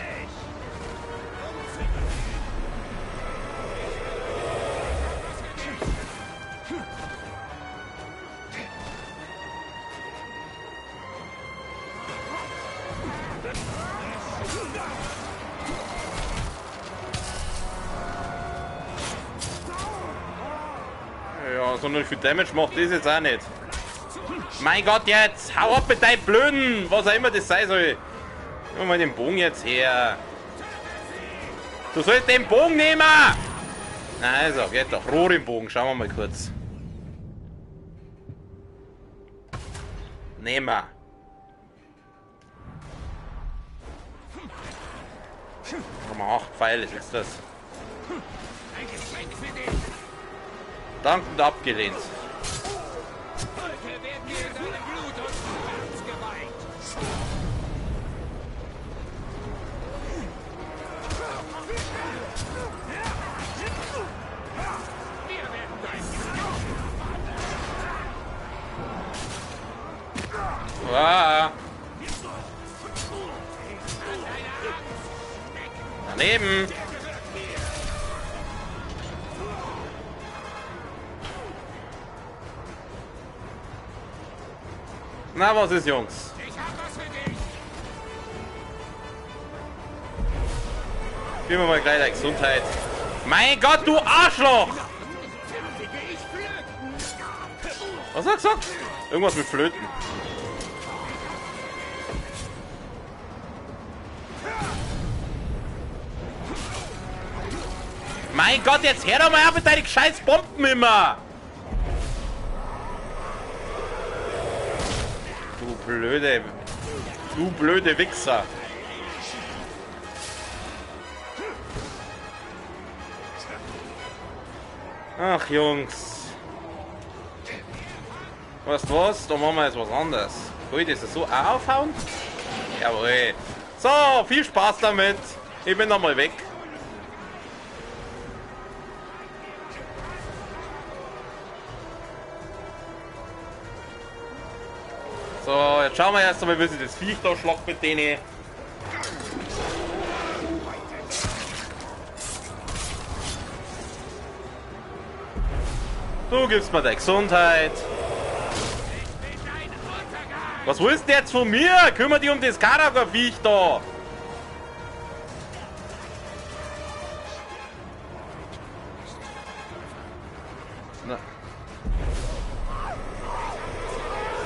Ja, sondern viel Damage macht das jetzt auch nicht. Mein Gott, jetzt! Hau ab mit deinem Blöden! Was auch immer das sein soll. Nimm mal den Bogen jetzt her. Du sollst den Bogen nehmen! Na also, geht doch. Rohr im Bogen. Schauen wir mal kurz. Nehmen wir. Nummer 8 Pfeile ist das. Dankend abgelehnt. Heute werden wir in deinem Blut und Herz geweiht. Daneben. Na, was ist, Jungs? Geben wir mal gleich der Gesundheit. Mein Gott, du Arschloch! Was hat er gesagt? Irgendwas mit Flöten. Mein Gott, jetzt hör doch mal auf mit deinen scheiß Bomben immer! Du blöde Wichser. Ach, Jungs. Weißt du was? Da machen wir jetzt was anderes. Will ich das so aufhauen? Jawohl. So, viel Spaß damit. Ich bin nochmal weg. So, jetzt schauen wir erst einmal, wie sich das Viech da schlagt mit denen. Du gibst mir deine Gesundheit. Was willst du jetzt von mir? Kümmere dich um das Karaga-Viech da. Na.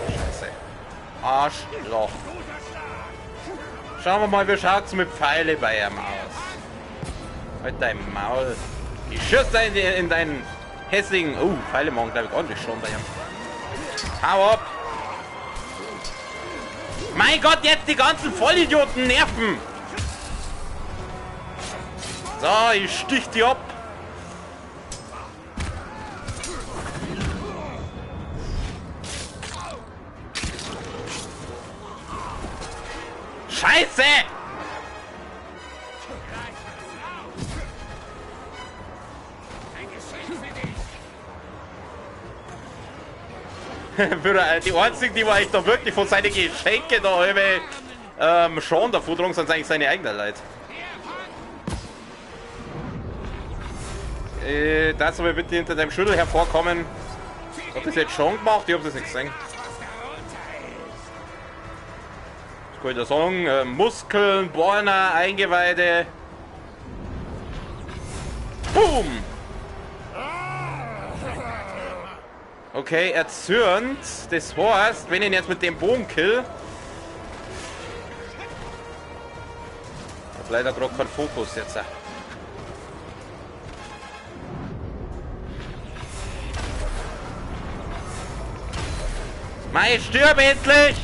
Scheiße. Arschloch. Schauen wir mal, wie schaut es mit Pfeile bei ihm aus. Halt dein Maul. Ich schieße in deinen hässlichen... Oh, Pfeile machen, glaube ich, ordentlich schon bei ihm. Hau ab. Mein Gott, jetzt die ganzen Vollidioten nerven. So, ich stich die ab. Scheiße! Für die einzigen, die war ich da wirklich von seinen Geschenke da über schon der Futterung, sind eigentlich seine eigenen Leute. Das soll bitte hinter deinem Schüttel hervorkommen. Ich hab das jetzt schon gemacht, ich hab das nicht gesehen. Ich kann ja sagen, Muskeln, Borner, Eingeweide. Boom! Okay, erzürnt. Das heißt, wenn ich ihn jetzt mit dem Bogen kill. Ich hab leider gerade keinen Fokus jetzt. Mei, stirb endlich!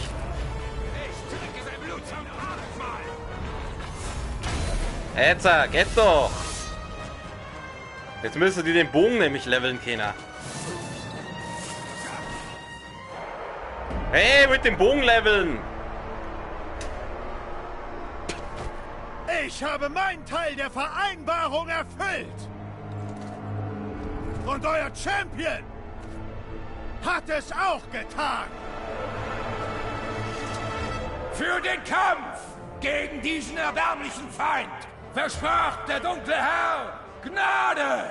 Jetzt, geht doch! Jetzt müsste die den Bogen nämlich leveln können. Hey, mit dem Bogen leveln! Ich habe meinen Teil der Vereinbarung erfüllt! Und euer Champion hat es auch getan! Für den Kampf gegen diesen erbärmlichen Feind versprach der dunkle Herr Gnade!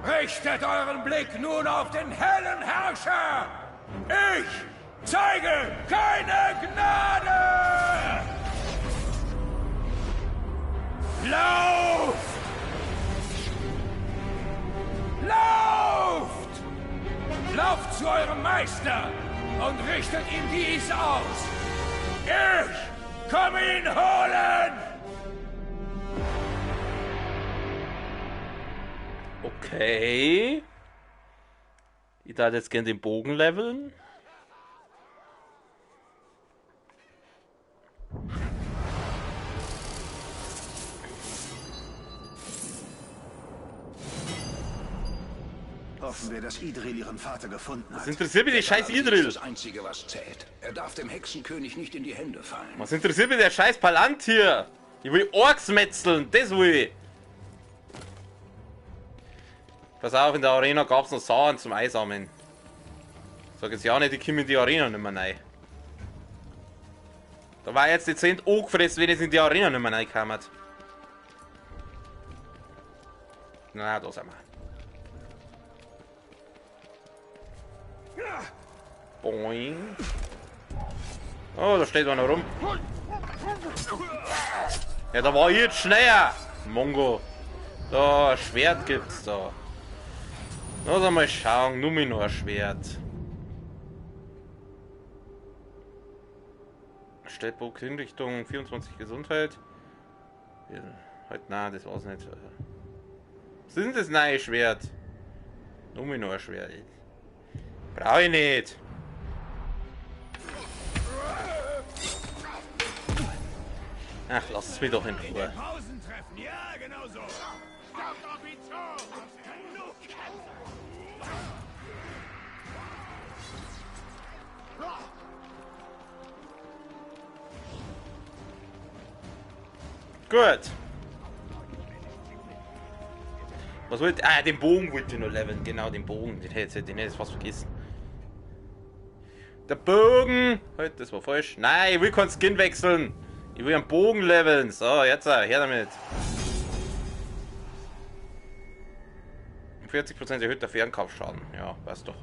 Richtet euren Blick nun auf den hellen Herrscher! Ich zeige keine Gnade! Lauft! Lauft! Lauft zu eurem Meister und richtet ihm dies aus! Ich komme ihn holen! Okay. Ich darf jetzt gerne den Bogen leveln. Hoffen wir, dass Idril ihren Vater gefunden hat. Was interessiert mich der scheiß Idril? Das Einzige, was zählt. Er darf dem Hexenkönig nicht in die Hände fallen. Was interessiert mich der scheiß Palantir? Ich will Orks metzeln, das will ich. Pass auf, in der Arena gab es noch Sauen zum Einsammeln. Sag jetzt ja nicht, ich komme in die Arena nicht mehr rein. Da war jetzt dezent angefressen, wenn es in die Arena nicht mehr reingekommen. Na, da sind wir. Boing. Oh, da steht einer rum. Ja, da war ich jetzt schneller. Mongo. Da, ein Schwert gibt's da. Lass mal schauen, nur noch ein Schwert. Stellbock Hinrichtung 24 Gesundheit. Ja, halt, na, das war's nicht. Was ist denn das neue Schwert? Nur noch ein Schwert. Brauche ich nicht. Ach, lass es mich doch in Ruhe. Ja, genau so. Gut. Was wollte... Ah, den Bogen wollte ich noch leveln. Genau, den Bogen. Den hätte ich fast vergessen. Der Bogen! Halt, das war falsch. Nein, ich will keinen Skin wechseln. Ich will einen Bogen leveln. So, jetzt her damit. 40% erhöhter Fernkampfschaden. Ja, passt doch.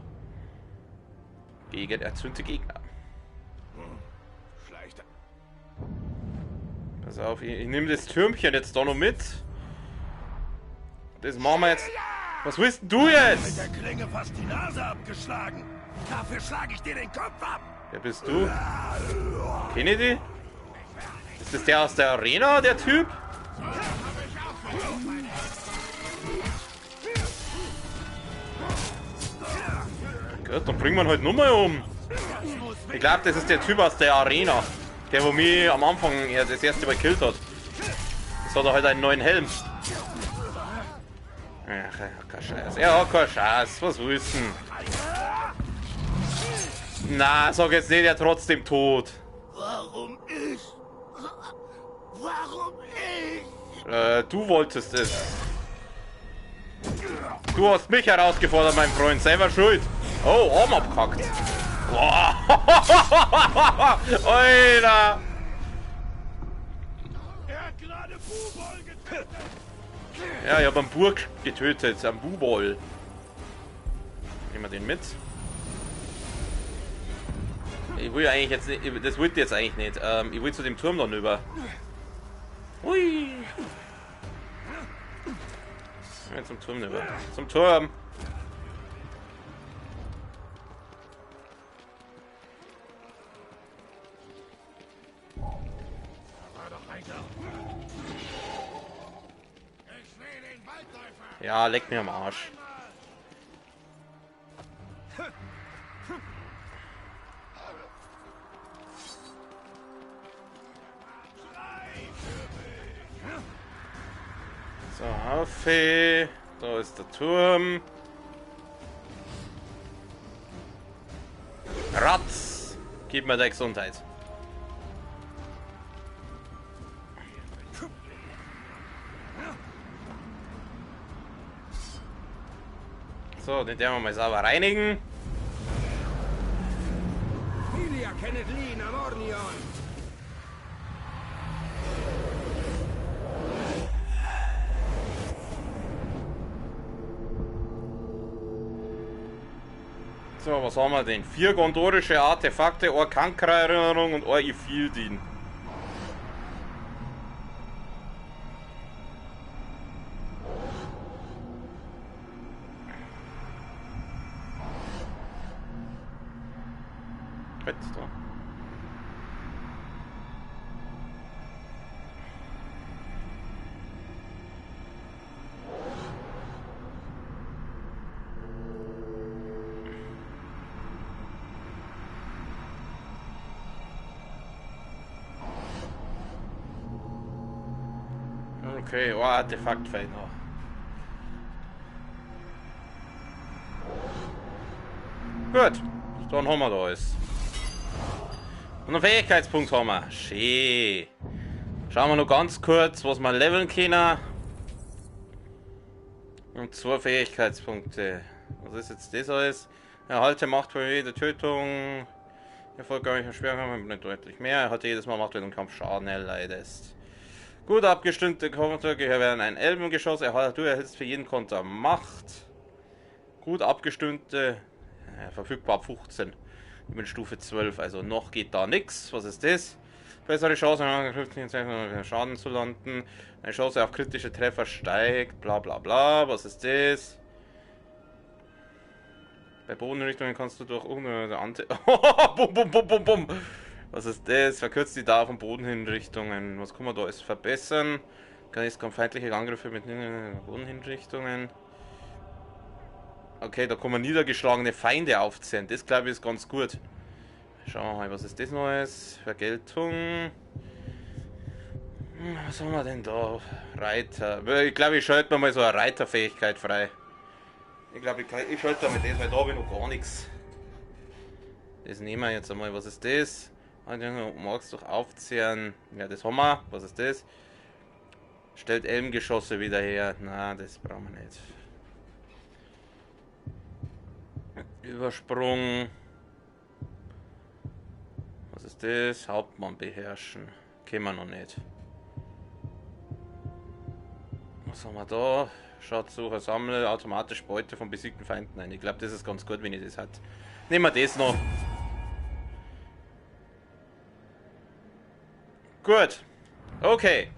Gegen erzürnte Gegner. Schlechter. Pass auf, ich nehme das Türmchen jetzt da noch mit. Das machen wir jetzt. Was willst du jetzt? Mit der Klinge fast die Nase abgeschlagen. Dafür schlage ich dir den Kopf ab. Wer bist du? Kenn ich die? Ist das der aus der Arena, der Typ? Gut, dann bringen wir ihn halt nur mal um. Ich glaube, das ist der Typ aus der Arena. Der, wo mich am Anfang das erste Mal gekillt hat. Das hat er halt einen neuen Helm. Ach, kein Scheiß. Ja, kein Scheiß. Was willst du denn? Na, sag jetzt nicht, er trotzdem tot. Warum ich? Warum ich? Du wolltest es. Du hast mich herausgefordert, mein Freund. Selber schuld. Oh, Arm abkackt. Wow. Alter. Er hat gerade Bubol getötet. Ja, ich habe einen Burg getötet. Einen Bubol. Nehmen wir den mit. Ich will eigentlich jetzt nicht, das wollte ich jetzt eigentlich nicht. Ich will zu dem Turm dann über. Hui. Ja, zum Turm über. Zum Turm. Ja, leck mir am Arsch. So, Haufe. Da ist der Turm. Ratz. Gib mir der Gesundheit. So, den werden wir mal sauber reinigen. So, was haben wir denn? 4 gondorische Artefakte, eine Kankra-Erinnerung und ein Ifildin. Jetzt da. Okay, oh, Artefakt fehlt noch. Gut, dann haben wir da alles. Und einen Fähigkeitspunkt haben wir. Schön. Schauen wir noch ganz kurz, was wir leveln können. Und 2 Fähigkeitspunkte. Was ist jetzt das alles? Erhalte Macht bei jeder Tötung. Erfolgreicher Schwerkampf nicht deutlich mehr. Er hat jedes Mal macht, wenn du im Kampf Schaden erleidest. Gut abgestimmte Konter werden ein Elbengeschoss. Du erhältst für jeden Konter Macht. Gut abgestimmte, verfügbar ab 15. Ich bin Stufe 12, also noch geht da nichts. Was ist das? Bessere Chance, Schaden zu landen. Eine Chance auf kritische Treffer steigt. Bla bla bla. Was ist das? Bei Bodenrichtungen kannst du durch bum, bum, bum, bum, bum. Was ist das? Verkürzt die Dauer von Bodenhinrichtungen. Was kann man da alles verbessern? Kann ich feindliche Angriffe mit Bodenhinrichtungen. Okay, da kann man niedergeschlagene Feinde aufzählen. Das glaube ich ist ganz gut. Schauen wir mal, was ist das Neues? Vergeltung. Was haben wir denn da? Reiter. Ich glaube, ich schalte mir mal so eine Reiterfähigkeit frei. Ich glaube, ich schalte damit das, weil da habe ich noch gar nichts. Das nehmen wir jetzt einmal. Was ist das? Magst du aufzehren? Ja, das haben wir. Was ist das? Stellt Elbengeschosse wieder her. Na, das brauchen wir nicht. Übersprung. Was ist das? Hauptmann beherrschen. Können wir noch nicht. Was haben wir da? Schatzsucher, sammle automatisch Beute von besiegten Feinden ein. Ich glaube, das ist ganz gut, wenn ich das hat. Nehmen wir das noch. Gut. Okay.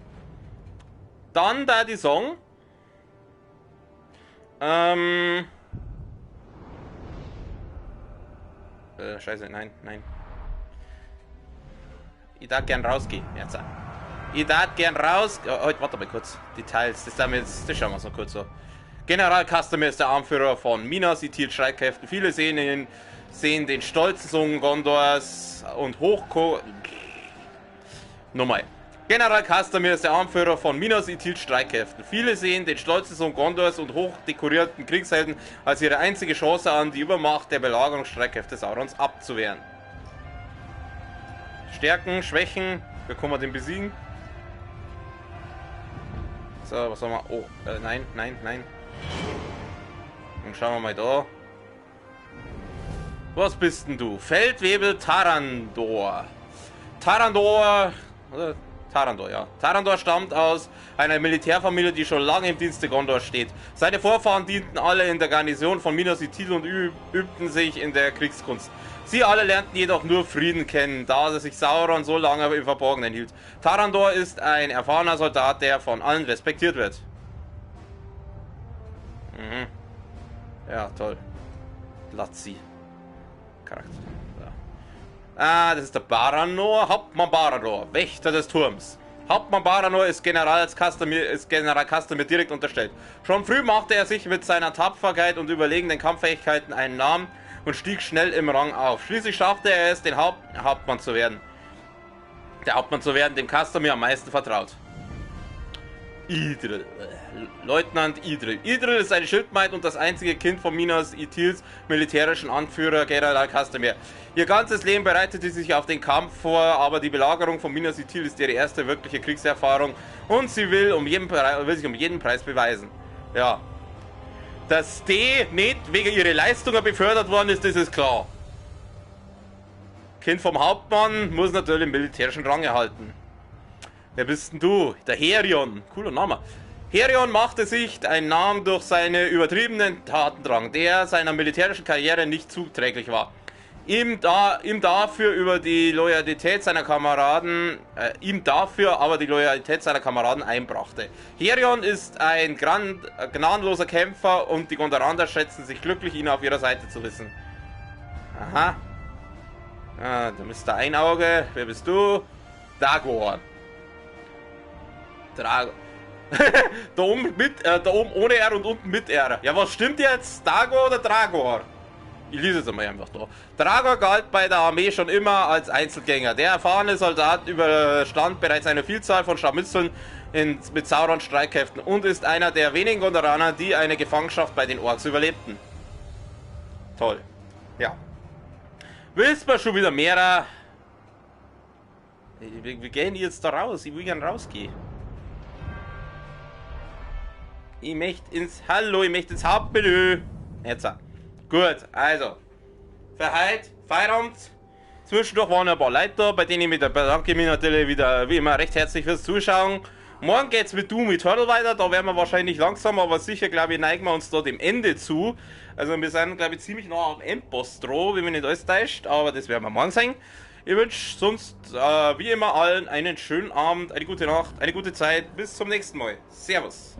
Dann da die Song. Scheiße, nein. Ich darf gern rausgehen. Jetzt. Ich darf gern raus. Oh, warte mal kurz. Details. Das schauen wir uns noch kurz so. General Castamir ist der Anführer von Minas Ithil Streitkräften. Viele sehen den stolzen Sohn Gondors und Nochmal. General Castamir ist der Anführer von Minas Ithil Streitkräften. Viele sehen den stolzen Sohn Gondors und hochdekorierten Kriegshelden als ihre einzige Chance an, die Übermacht der Belagerungsstreitkräfte Saurons abzuwehren. Stärken, Schwächen. Wie kann man den besiegen? So, was haben wir? Oh, nein. Und schauen wir mal da. Was bist denn du? Feldwebel Tarandor. Tarandor, ja. Tarandor stammt aus einer Militärfamilie, die schon lange im Dienste Gondors steht. Seine Vorfahren dienten alle in der Garnison von Minas Ithil und übten sich in der Kriegskunst. Sie alle lernten jedoch nur Frieden kennen, da sich Sauron so lange im Verborgenen hielt. Tarandor ist ein erfahrener Soldat, der von allen respektiert wird. Ja, toll. Lazzi. Charakter. Ja. Ah, das ist der Baranor. Hauptmann Baranor, Wächter des Turms. Hauptmann Baranor ist General Castamir direkt unterstellt. Schon früh machte er sich mit seiner Tapferkeit und überlegenen Kampffähigkeiten einen Namen und stieg schnell im Rang auf. Schließlich schaffte er es, den Hauptmann zu werden. Der Hauptmann zu werden, dem Castamir am meisten vertraut. Idril. Leutnant Idril. Idril ist eine Schildmaid und das einzige Kind von Minas Ithils militärischen Anführer General Castamir. Ihr ganzes Leben bereitete sich auf den Kampf vor, aber die Belagerung von Minas Ithil ist ihre erste wirkliche Kriegserfahrung und sie will sich um jeden Preis beweisen. Ja. Dass die nicht wegen ihrer Leistungen befördert worden ist, das ist klar. Kind vom Hauptmann muss natürlich den militärischen Rang erhalten. Wer bist denn du? Der Herion. Cooler Name. Herion machte sich einen Namen durch seinen übertriebenen Tatendrang, der seiner militärischen Karriere nicht zuträglich war. Ihm dafür aber die Loyalität seiner Kameraden einbrachte. Herion ist ein gnadenloser Kämpfer und die Gondoraner schätzen sich glücklich, ihn auf ihrer Seite zu wissen. Aha. Ah, da ist der Einauge. Wer bist du? Dagor. Da oben ohne R und unten mit R. Ja, was stimmt jetzt? Dagor oder Dragor? Ich lese es einmal einfach da. Dragor galt bei der Armee schon immer als Einzelgänger. Der erfahrene Soldat überstand bereits eine Vielzahl von Scharmützeln mit Saurons Streitkräften und ist einer der wenigen Gondoraner, die eine Gefangenschaft bei den Orks überlebten. Toll. Ja. Willst du schon wieder mehr? Wir gehen jetzt da raus. Ich will gern rausgehen. Ich möchte ins Hauptmenü. Jetzt. Gut, also. Für heute, Feierabend. Zwischendurch waren ein paar Leute da, bei denen ich mich bedanke mich natürlich wieder wie immer recht herzlich fürs Zuschauen. Morgen geht's mit Doom Eternal weiter, da werden wir wahrscheinlich langsam, aber sicher, glaube ich, neigen wir uns da dem Ende zu. Also wir sind, glaube ich, ziemlich nah am Endboss dran, wenn mich nicht alles täuscht, aber das werden wir morgen sehen. Ich wünsche sonst, wie immer, allen einen schönen Abend, eine gute Nacht, eine gute Zeit, bis zum nächsten Mal. Servus.